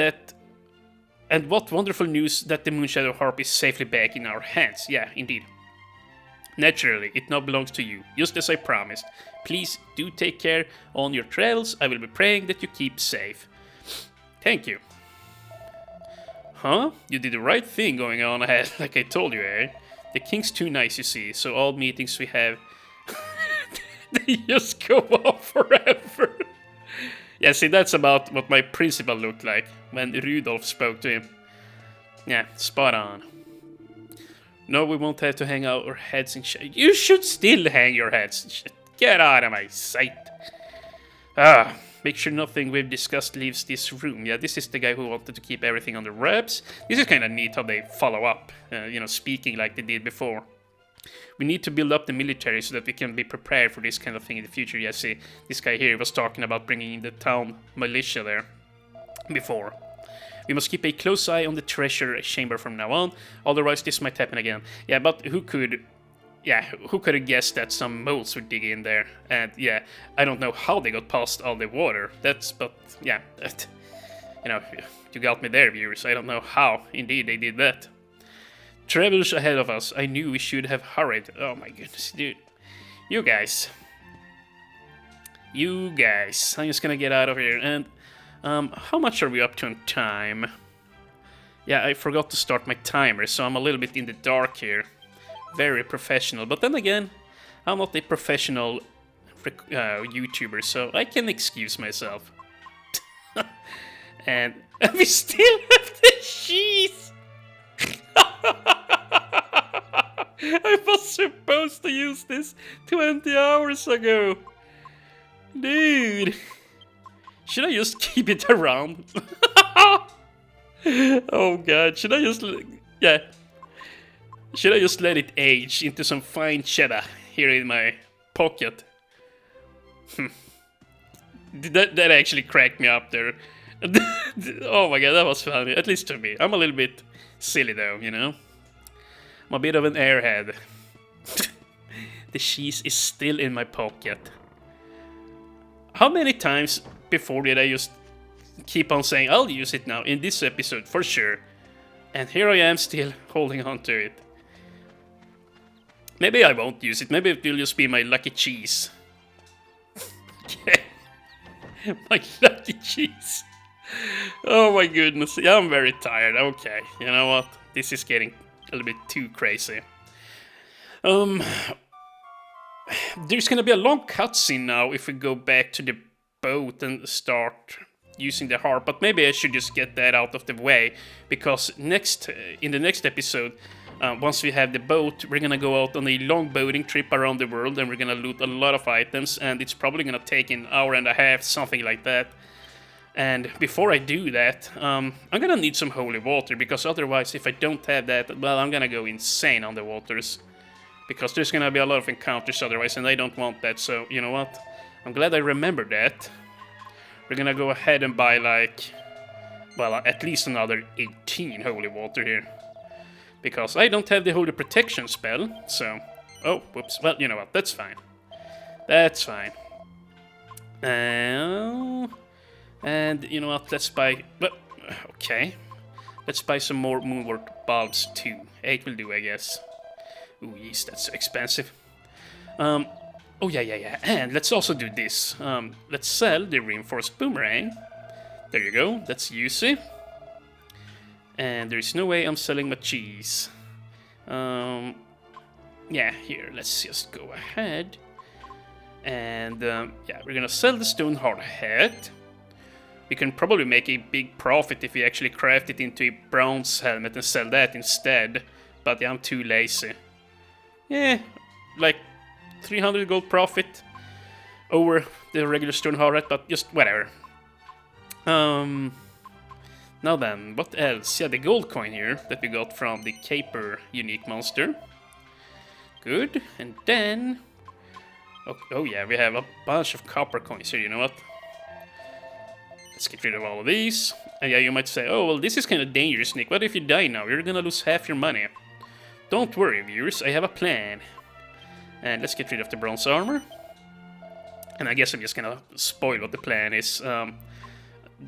what wonderful news that the Moonshadow Harp is safely back in our hands. Yeah, indeed. Naturally, it now belongs to you, just as I promised. Please do take care on your travels. I will be praying that you keep safe. Thank you. Huh? You did the right thing going on ahead, like I told you, eh? The king's too nice, you see, so all meetings we have... they just go on forever. Yeah, see, that's about what my principal looked like when Rudolf spoke to him. Yeah, spot on. No, we won't have to hang our heads in shade. You should still hang your heads in shade. Get out of my sight. Make sure nothing we've discussed leaves this room. Yeah, this is the guy who wanted to keep everything under wraps. This is kind of neat how they follow up, you know, speaking like they did before. We need to build up the military so that we can be prepared for this kind of thing in the future. Yeah, see, this guy here was talking about bringing in the town militia there before. We must keep a close eye on the treasure chamber from now on, otherwise this might happen again. Yeah, but who could have guessed that some moles would dig in there? And yeah, I don't know how they got past all the water. You know, you got me there, viewers. I don't know how, indeed, they did that. Travelers ahead of us. I knew we should have hurried. Oh my goodness, dude. You guys. I'm just gonna get out of here. And how much are we up to in time? Yeah, I forgot to start my timer, so I'm a little bit in the dark here. Very professional. But then again, I'm not a professional YouTuber, so I can excuse myself. And we still have the cheese! I was supposed to use this 20 hours ago. Dude. Should I just keep it around? Oh god, should I just... yeah. Should I just let it age into some fine cheddar here in my pocket? That actually cracked me up there. Oh my god, that was funny. At least to me. I'm a little bit silly though, you know? I'm a bit of an airhead. The cheese is still in my pocket. How many times before did I just keep on saying I'll use it now in this episode for sure? And here I am still holding on to it. Maybe I won't use it. Maybe it will just be my lucky cheese. Okay. My lucky cheese. Oh my goodness. Yeah, I'm very tired. Okay. You know what? This is getting a little bit too crazy. There's gonna be a long cutscene now if we go back to the boat and start using the harp, but maybe I should just get that out of the way, because in the next episode, once we have the boat, we're gonna go out on a long boating trip around the world, and we're gonna loot a lot of items, and it's probably gonna take an hour and a half, something like that. And before I do that, I'm gonna need some holy water, because otherwise, if I don't have that, well, I'm gonna go insane on the waters. Because there's gonna be a lot of encounters otherwise, and I don't want that, so you know what? I'm glad I remembered that. We're gonna go ahead and buy, like, well, at least another 18 holy water here. Because I don't have the holy protection spell, so... Oh, whoops. Well, you know what? That's fine. That's fine. And you know what? Let's buy... Well, okay. Let's buy some more moonwort bulbs too. 8 will do, I guess. Ooh, yeast, that's expensive. Oh, yeah. And let's also do this. Let's sell the reinforced boomerang. There you go. That's UC. And there's no way I'm selling my cheese. Yeah, here, let's just go ahead. And, yeah, we're gonna sell the stone hard hat. We can probably make a big profit if we actually craft it into a bronze helmet and sell that instead. But yeah, I'm too lazy. Yeah, like 300 gold profit over the regular stone hard hat, but just whatever. Now then, what else? Yeah, the gold coin here that we got from the Caper unique monster. Good, and then... Oh yeah, we have a bunch of copper coins here, you know what? Let's get rid of all of these. And yeah, you might say, oh, well, this is kind of dangerous, Nick. What if you die now? You're gonna lose half your money. Don't worry, viewers, I have a plan. And let's get rid of the bronze armor. And I guess I'm just gonna spoil what the plan is.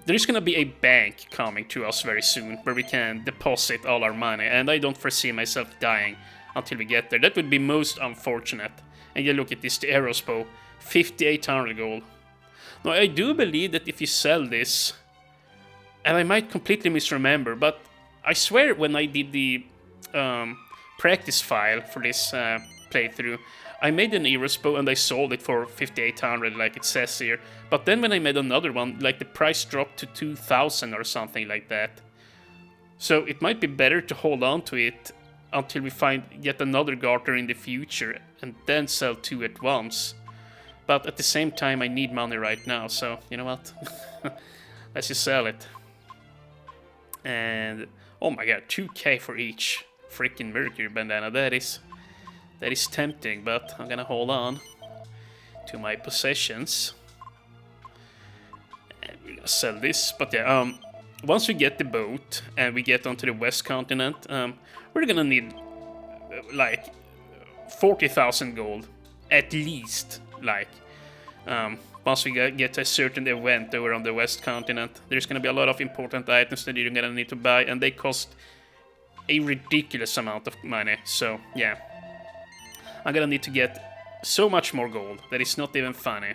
There's gonna be a bank coming to us very soon, where we can deposit all our money, and I don't foresee myself dying until we get there. That would be most unfortunate. And you look at this, the arrows bow, 5,800 gold. Now, I do believe that if you sell this, and I might completely misremember, but I swear when I did the practice file for this playthrough, I made an arrows bow and I sold it for 5,800 like it says here. But then when I made another one, like the price dropped to 2,000 or something like that. So it might be better to hold on to it until we find yet another garter in the future and then sell 2 at once. But at the same time, I need money right now, so you know what? Let's just sell it. And oh my god, 2k for each freaking Mercury bandana. That is tempting, but I'm gonna hold on to my possessions. And we're gonna sell this. But yeah, once we get the boat and we get onto the west continent, we're gonna need like 40,000 gold at least. Like, once we get to a certain event over on the west continent, there's gonna be a lot of important items that you're gonna need to buy, and they cost a ridiculous amount of money. So yeah, I'm gonna need to get so much more gold that it's not even funny.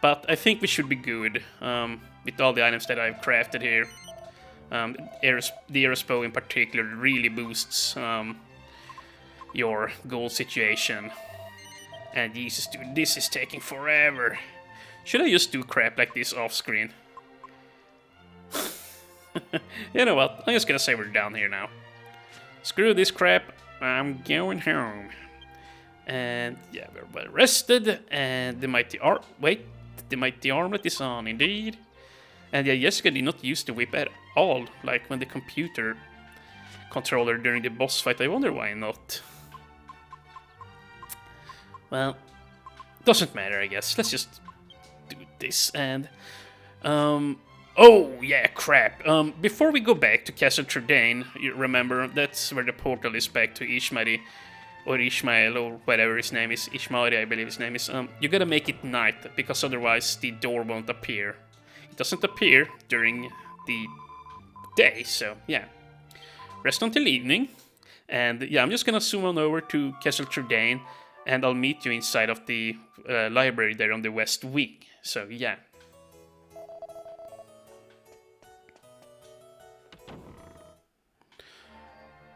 But I think we should be good with all the items that I've crafted here. The arrows bow in particular really boosts your gold situation. And Jesus, dude, this is taking forever. Should I just do crap like this off screen? You know what? I'm just gonna say we're down here now. Screw this crap. I'm going home. And yeah, we're well rested. And the mighty armlet is on, indeed. And yeah, Jessica did not use the whip at all, like when the computer controller during the boss fight. I wonder why not. Well, doesn't matter, I guess. Let's just do this and... oh, yeah, crap. Before we go back to Castle Trudane, you remember, that's where the portal is back to Ishmael, or Ishmael, or whatever his name is. Ishmael, I believe his name is. You gotta make it night, because otherwise the door won't appear. It doesn't appear during the day, so yeah. Rest until evening. And yeah, I'm just gonna zoom on over to Castle Trudane, and I'll meet you inside of the library there on the west wing. So yeah.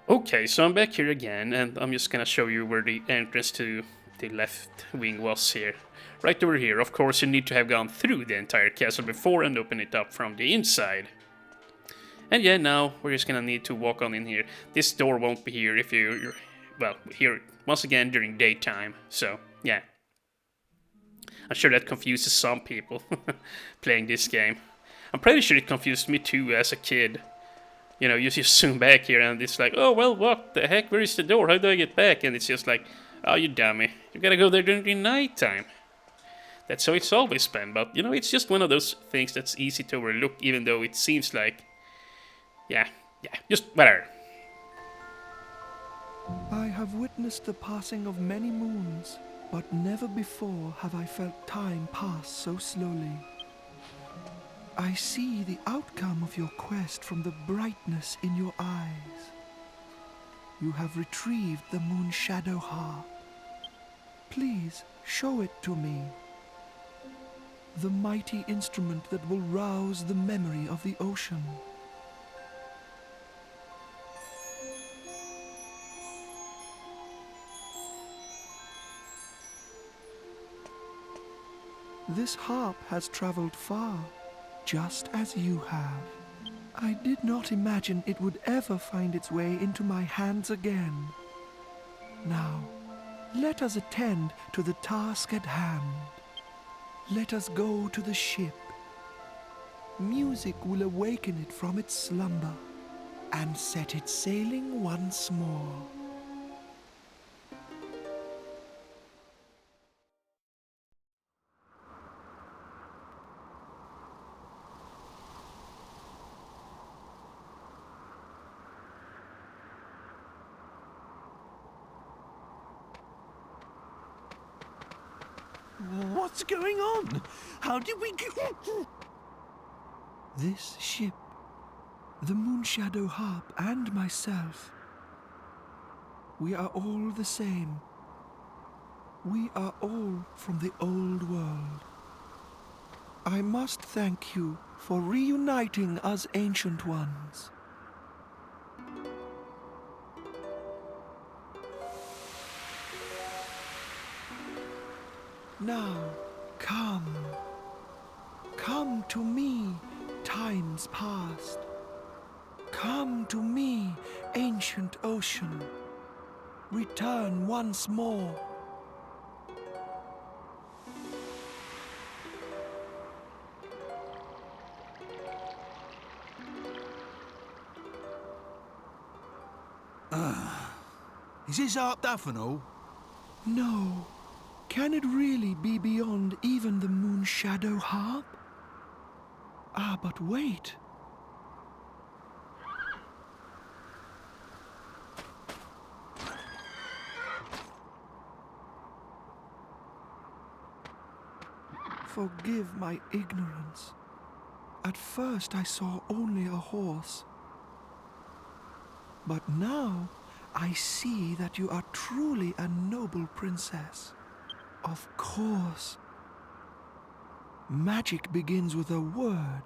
Okay, so I'm back here again, and I'm just gonna show you where the entrance to the left wing was here. Right over here. Of course, you need to have gone through the entire castle before and open it up from the inside. And yeah, now we're just gonna need to walk on in here. This door won't be here if you're well, here once again during daytime, so yeah. I'm sure that confuses some people playing this game. I'm pretty sure it confused me too as a kid. You know, you just zoom back here and it's like, oh, well, what the heck, where is the door? How do I get back? And it's just like, oh, you dummy. You gotta go there during the nighttime. That's how it's always been, but, you know, it's just one of those things that's easy to overlook, even though it seems like, yeah, just whatever. I have witnessed the passing of many moons, but never before have I felt time pass so slowly. I see the outcome of your quest from the brightness in your eyes. You have retrieved the moon shadow harp. Please show it to me. The mighty instrument that will rouse the memory of the ocean. This harp has traveled far, just as you have. I did not imagine it would ever find its way into my hands again. Now, let us attend to the task at hand. Let us go to the ship. Music will awaken it from its slumber and set it sailing once more. What's going on? How did we get... This ship, the moon shadow harp and myself, we are all the same. We are all from the old world. I must thank you for reuniting us ancient ones. Now, come. Come to me, times past. Come to me, ancient ocean. Return once more. Is this harp Daffodil? No. Can it really be beyond even the moon shadow harp? Ah, but wait. Forgive my ignorance. At first I saw only a horse. But now I see that you are truly a noble princess. Of course. Magic begins with a word.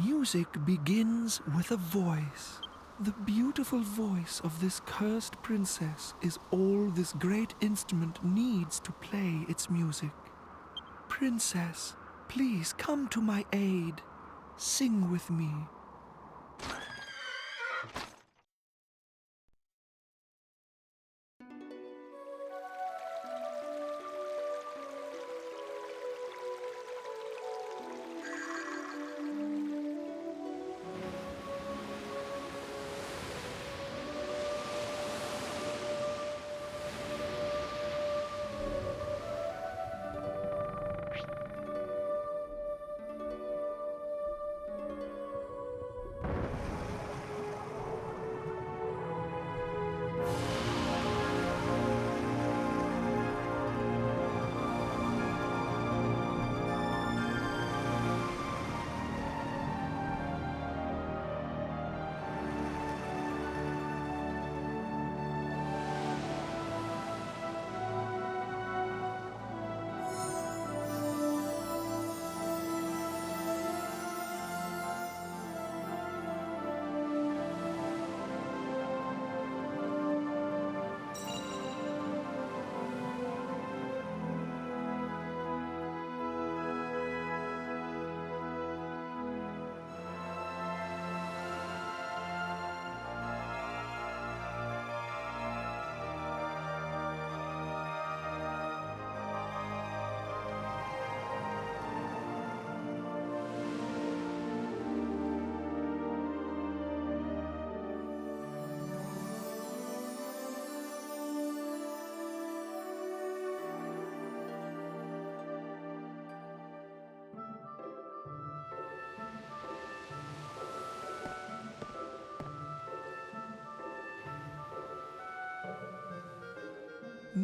Music begins with a voice. The beautiful voice of this cursed princess is all this great instrument needs to play its music. Princess, please come to my aid. Sing with me.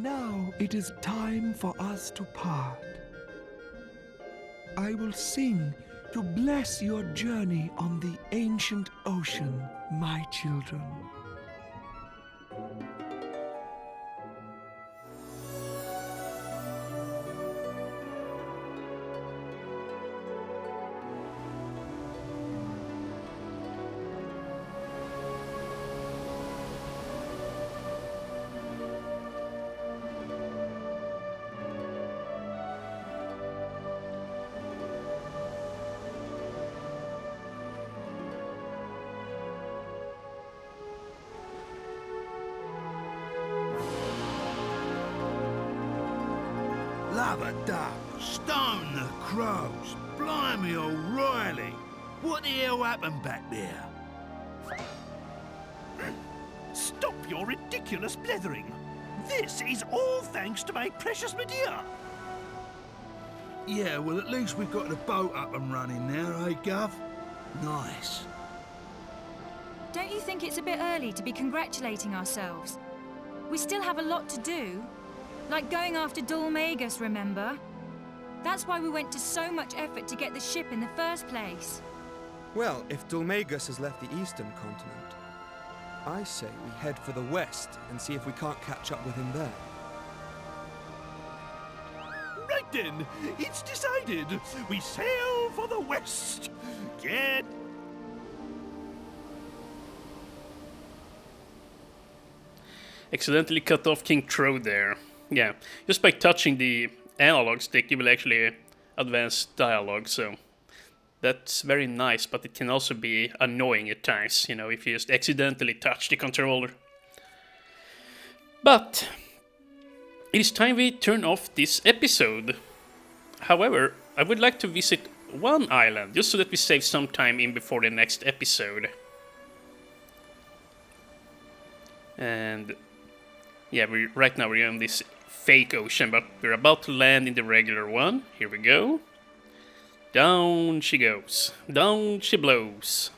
Now it is time for us to part. I will sing to bless your journey on the ancient ocean, my children. Lava duck, stone the crows, blimey O'Reilly. What the hell happened back there? Stop your ridiculous blethering. This is all thanks to my precious Medea. Yeah, well at least we've got the boat up and running now, eh, Gov? Nice. Don't you think it's a bit early to be congratulating ourselves? We still have a lot to do. Like going after Dulmagus, remember? That's why we went to so much effort to get the ship in the first place. Well, if Dulmagus has left the eastern continent, I say we head for the west and see if we can't catch up with him there. Right then, it's decided. We sail for the west. Get Accidentally cut off King Tro there. Yeah, just by touching the analog stick you will actually advance dialogue, so that's very nice, but it can also be annoying at times, you know, if you just accidentally touch the controller. But it is time we turn off this episode. However, I would like to visit one island, just so that we save some time in before the next episode. And yeah, right now we're on this fake ocean, but we're about to land in the regular one. Here we go. Down she goes. Down she blows.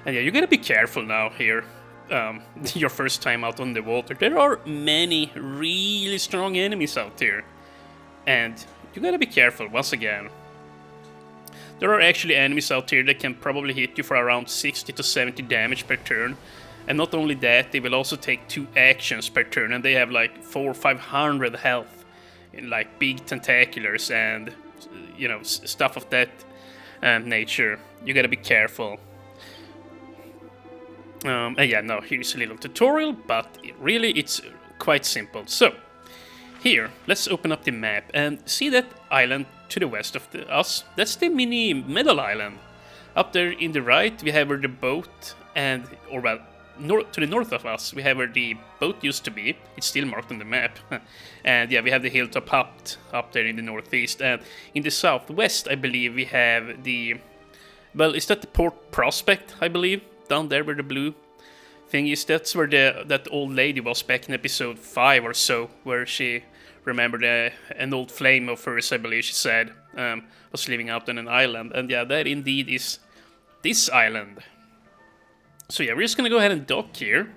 And yeah, you gotta be careful now here. Your first time out on the water. There are many really strong enemies out here. And you gotta be careful once again. There are actually enemies out here that can probably hit you for around 60 to 70 damage per turn. And not only that, they will also take 2 actions per turn, and they have like 400 or 500 health in like big tentaculars and, you know, stuff of that nature. You gotta be careful. And yeah, now here's a little tutorial, but it's quite simple. So, here, let's open up the map and see that island to the west of us. That's the mini medal island. Up there in the right, we have where the boat and, or well, to the north of us, we have where the boat used to be. It's still marked on the map. And yeah, we have the hilltop hut up there in the northeast. And in the southwest, I believe we have the... Well, is that the Port Prospect, I believe? Down there where the blue thing is. That's where that old lady was back in episode 5 or so. Where she remembered an old flame of hers, I believe she said, was living out on an island. And yeah, that indeed is this island. So yeah, we're just gonna go ahead and dock here.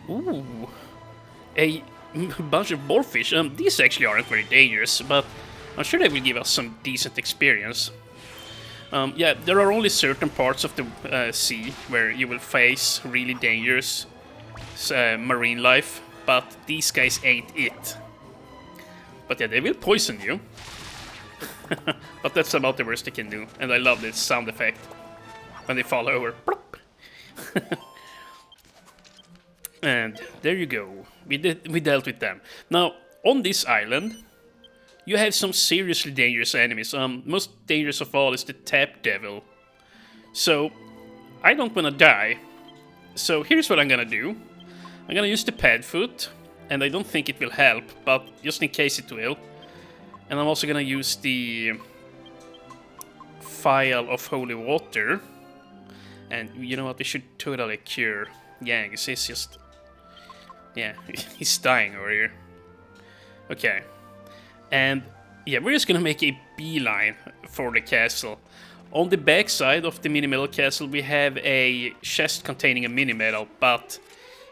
Ooh, a bunch of boarfish. These actually aren't very dangerous, but I'm sure they will give us some decent experience. Yeah, there are only certain parts of the sea where you will face really dangerous marine life, but these guys ain't it. But yeah, they will poison you. But that's about the worst they can do, and I love this sound effect. When they fall over. Plop. And there you go. We dealt with them. Now, on this island, you have some seriously dangerous enemies. Most dangerous of all is the Tap Devil. So, I don't want to die. So, here's what I'm gonna do. I'm gonna use the pad foot, and I don't think it will help, but just in case it will. And I'm also gonna use the Phial of Holy Water. And you know what, we should totally cure Yangs. He's just... yeah, he's dying over here. Okay. And yeah, we're just gonna make a beeline for the castle. On the back side of the mini medal castle, we have a chest containing a mini medal, but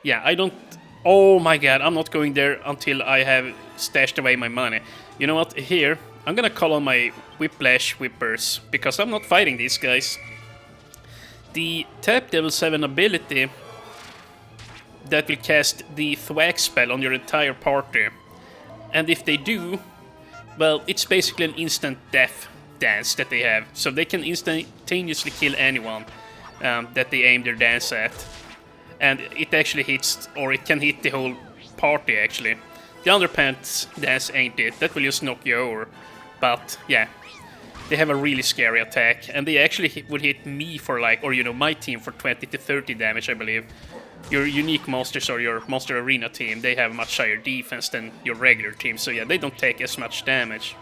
yeah, I don't. Oh my god, I'm not going there until I have stashed away my money. You know what? Here, I'm gonna call on my Whiplash Whippers, because I'm not fighting these guys. The tap level 7 ability that will cast the thwack spell on your entire party. And if they do, well, it's basically an instant death dance that they have. So they can instantaneously kill anyone that they aim their dance at. And it actually hits, or it can hit the whole party actually. The underpants dance ain't it, that will just knock you over. But yeah, they have a really scary attack, and they actually would hit me for like, or you know, my team for 20 to 30 damage, I believe. Your unique monsters or your monster arena team, they have much higher defense than your regular team, so yeah, they don't take as much damage.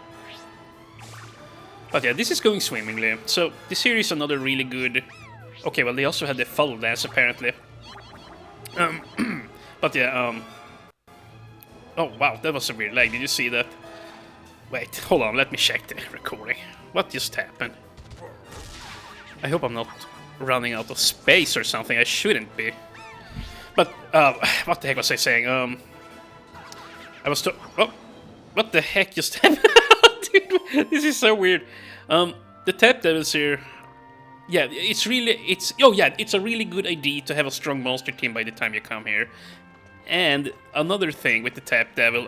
But yeah, this is going swimmingly. So this here is another really good. Okay, well they also had the funnel dance apparently. But yeah, oh wow, that was a weird lag. Did you see that? Wait, hold on, let me check the recording. What just happened? I hope I'm not running out of space or something. I shouldn't be. But what the heck was I saying? I was oh, what the heck just happened? Dude, this is so weird. The tap devils here. Yeah, it's a really good idea to have a strong monster team by the time you come here. And another thing with the tap devil,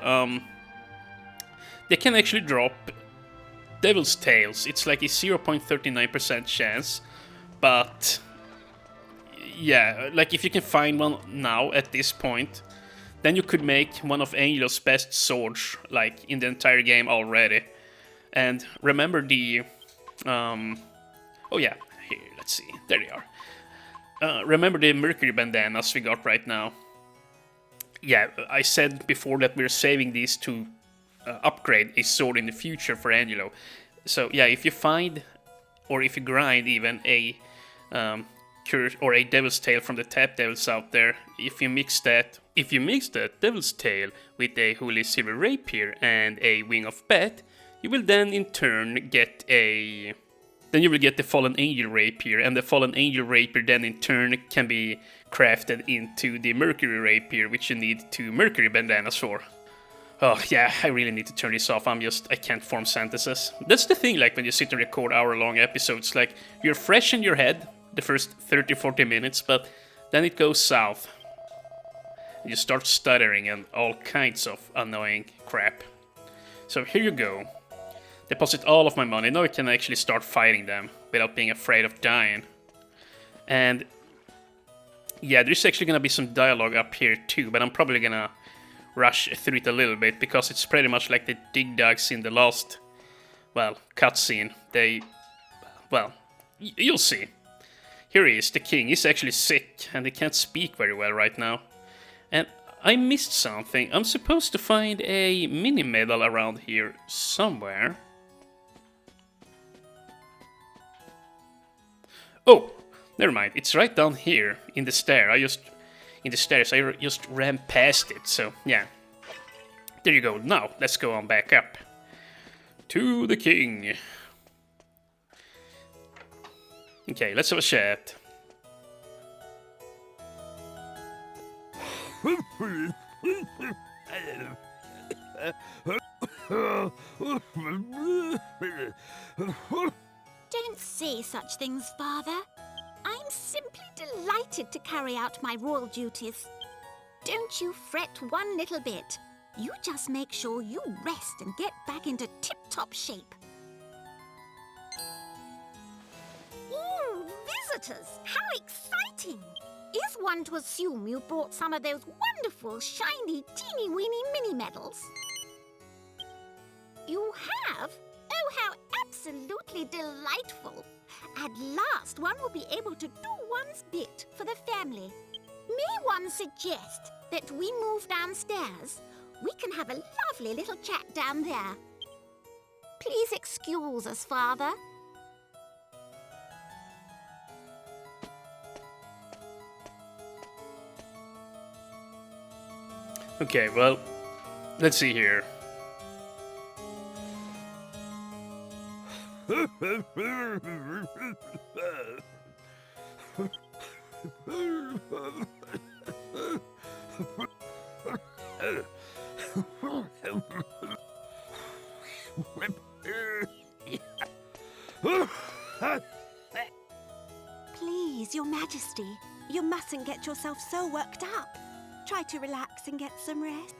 they can actually drop devil's tails. It's like a 0.39% chance, but yeah, like if you can find one now at this point, then you could make one of Angelo's best swords, like in the entire game already. And remember the, oh yeah, here, let's see, there they are. Remember the Mercury bandanas we got right now? Yeah, I said before that we're saving these to upgrade a sword in the future for Angelo. So yeah, if you find, or if you grind even a curse or a devil's tail from the tap devils out there, if you mix that devil's tail with a holy silver rapier and a wing of bat, you will then in turn get a. Then you will get the fallen angel rapier, and the fallen angel rapier then in turn can be crafted into the mercury rapier, which you need 2 mercury bandanas for. Oh yeah, I really need to turn this off. I can't form sentences. That's the thing, like when you sit and record hour-long episodes, like you're fresh in your head the first 30-40 minutes, but then it goes south. You start stuttering and all kinds of annoying crap. So here you go. Deposit all of my money. Now I can actually start fighting them without being afraid of dying. And yeah, there's actually gonna be some dialogue up here too, but I'm probably gonna rush through it a little bit because it's pretty much like the dig dogs in the last, well, cutscene. You'll see. Here he is, the king. He's actually sick and he can't speak very well right now. And I missed something. I'm supposed to find a mini medal around here somewhere. Oh, never mind. It's right down here in the stair. I just ran past it. So yeah, there you go. Now let's go on back up to the king. Okay, let's have a chat. Don't say such things, Father. I'm simply delighted to carry out my royal duties. Don't you fret one little bit. You just make sure you rest and get back into tip-top shape. Ooh, visitors! How exciting! Is one to assume you brought some of those wonderful, shiny, teeny-weeny mini-medals? You have? Oh, how absolutely delightful! At last, one will be able to do one's bit for the family. May one suggest that we move downstairs? We can have a lovely little chat down there. Please excuse us, Father. Okay, well, let's see here. Please, Your Majesty, you mustn't get yourself so worked up. Try to relax and get some rest.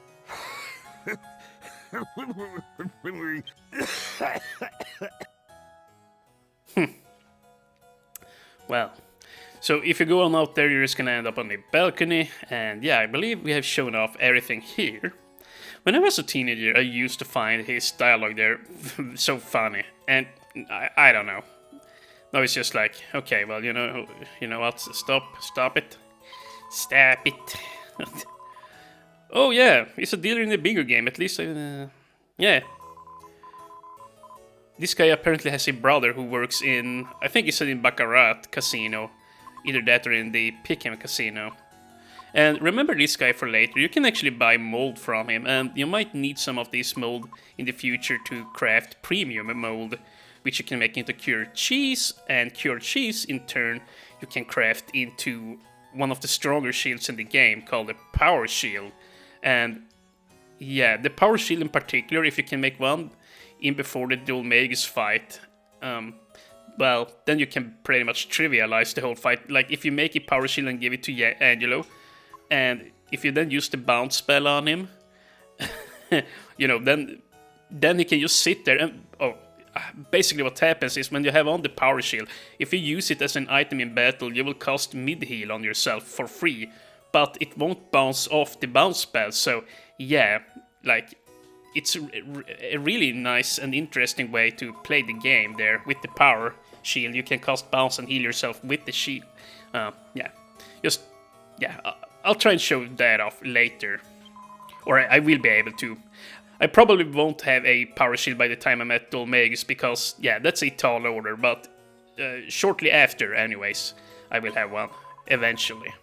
Well, so if you go on out there, you're just gonna end up on the balcony, and yeah, I believe we have shown off everything here. When I was a teenager, I used to find his dialogue there so funny, and I don't know. Now it's just like, okay, well, you know what? Stop it. Oh yeah, he's a dealer in the bigger game, at least. Yeah. This guy apparently has a brother who works in, I think he said in Baccarat Casino. Either that or in the Pick'em Casino. And remember this guy for later, you can actually buy mold from him, and you might need some of this mold in the future to craft premium mold, which you can make into cured cheese, and cured cheese in turn you can craft into one of the stronger shields in the game called the Power Shield. And yeah, the Power Shield in particular, if you can make one in before the Dual Magus fight, well, then you can pretty much trivialize the whole fight. Like, if you make a Power Shield and give it to Angelo, and if you then use the bounce spell on him, you know, then he can just sit there and... basically what happens is when you have on the Power Shield, if you use it as an item in battle, you will cast mid-heal on yourself for free, but it won't bounce off the bounce spell, so yeah, like, it's a really nice and interesting way to play the game there. With the Power Shield, you can cast bounce and heal yourself with the shield. I'll try and show that off later. Or I will be able to. I probably won't have a Power Shield by the time I'm at Dual Magus, because, yeah, that's a tall order, but shortly after, anyways, I will have one, eventually.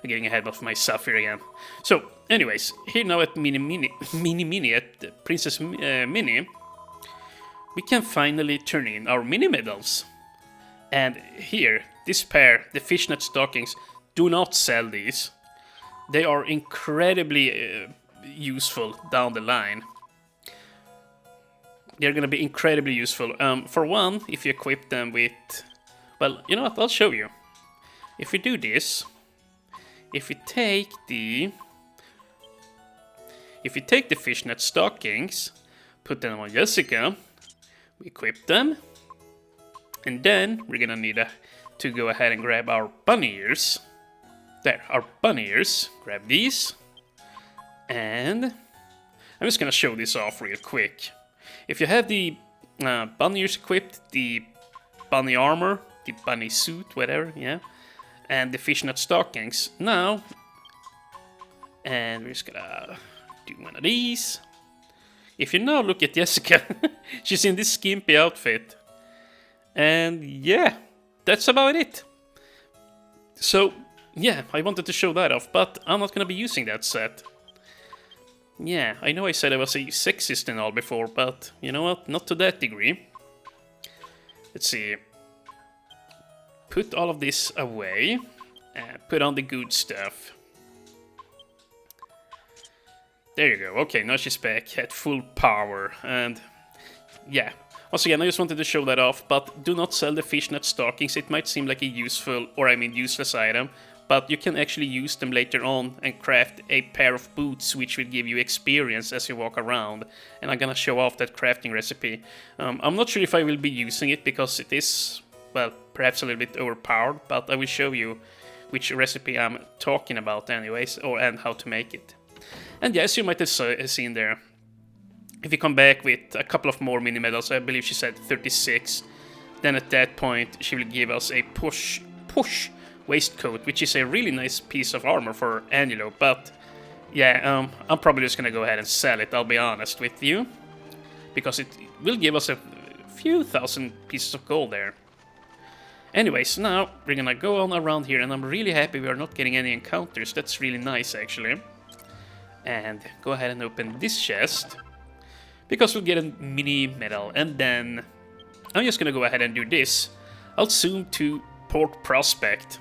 I'm getting ahead of myself here again. So, anyways, here now at Mini at Princess Mini, we can finally turn in our mini medals. And here, this pair, the fishnet stockings, do not sell these. They are incredibly useful down the line. They're gonna be incredibly useful. For one, if you equip them with... Well, you know what? I'll show you. If we do this... If we take the fishnet stockings, put them on Jessica, we equip them, and then we're gonna need to go ahead and grab our bunny ears. There, our bunny ears. Grab these. And I'm just gonna show this off real quick. If you have the bunny ears equipped, the bunny armor, the bunny suit, whatever, yeah, and the fishnet stockings, now, and we're just gonna do one of these. If you now look at Jessica, she's in this skimpy outfit. And yeah, that's about it. So, yeah, I wanted to show that off, but I'm not gonna be using that set. Yeah, I know I said I was a sexist and all before, but you know what? Not to that degree. Let's see. Put all of this away and put on the good stuff. There you go. Okay, now she's back at full power. And yeah, once again, I just wanted to show that off, but do not sell the fishnet stockings. It might seem like a useful, or I mean useless item, but you can actually use them later on and craft a pair of boots, which will give you experience as you walk around. And I'm gonna show off that crafting recipe. I'm not sure if I will be using it, because it is, well, perhaps a little bit overpowered, but I will show you which recipe I'm talking about anyways, and how to make it. And yeah, as you might have seen there, if you come back with a couple of more mini medals, I believe she said 36, then at that point she will give us a push waistcoat, which is a really nice piece of armor for Angelo, but yeah, I'm probably just gonna go ahead and sell it, I'll be honest with you, because it will give us a few thousand pieces of gold there. Anyways, now we're gonna go on around here, and I'm really happy we are not getting any encounters. That's really nice, actually. And go ahead and open this chest, because we'll get a mini medal, and then I'm just gonna go ahead and do this. I'll zoom to Port Prospect,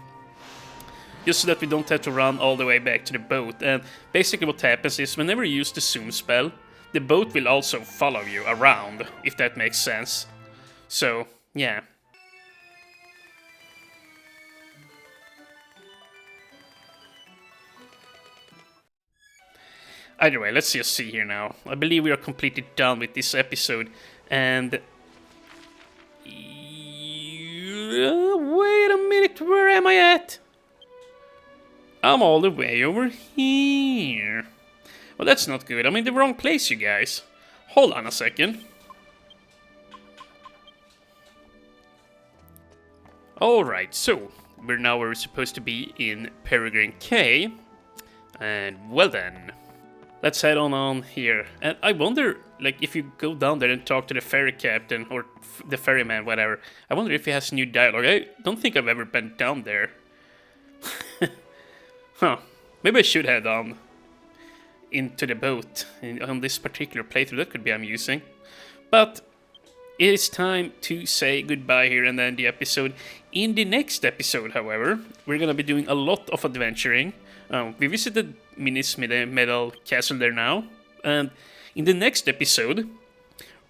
just so that we don't have to run all the way back to the boat. And basically what happens is, whenever you use the zoom spell, the boat will also follow you around, if that makes sense. So, yeah. Either way, let's just see here now. I believe we are completely done with this episode, and... wait a minute, where am I at? I'm all the way over here. Well, that's not good. I'm in the wrong place, you guys. Hold on a second. Alright, so we're now where we're supposed to be in Peregrine Cay. And well then, let's head on here. And I wonder, like, if you go down there and talk to the ferry captain or the ferryman, whatever, I wonder if he has new dialogue. I don't think I've ever been down there. Huh. Maybe I should head on into the boat on this particular playthrough. That could be amusing. But it is time to say goodbye here and end the episode. In the next episode, however, we're gonna be doing a lot of adventuring. We visited Minismide Metal Castle there now, and in the next episode,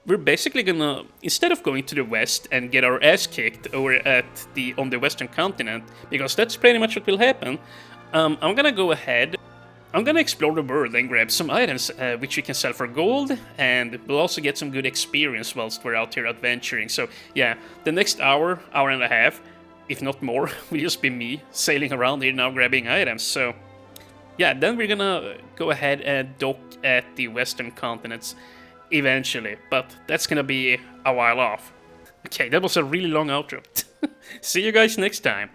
we're basically gonna, instead of going to the west and get our ass kicked over on the western continent, because that's pretty much what will happen, I'm gonna go ahead. I'm gonna explore the world and grab some items which we can sell for gold, and we'll also get some good experience whilst we're out here adventuring. So yeah, the next hour and a half, if not more, will just be me sailing around here now grabbing items. So yeah, then we're gonna go ahead and dock at the western continents eventually, but that's gonna be a while off. Okay, that was a really long outro. See you guys next time.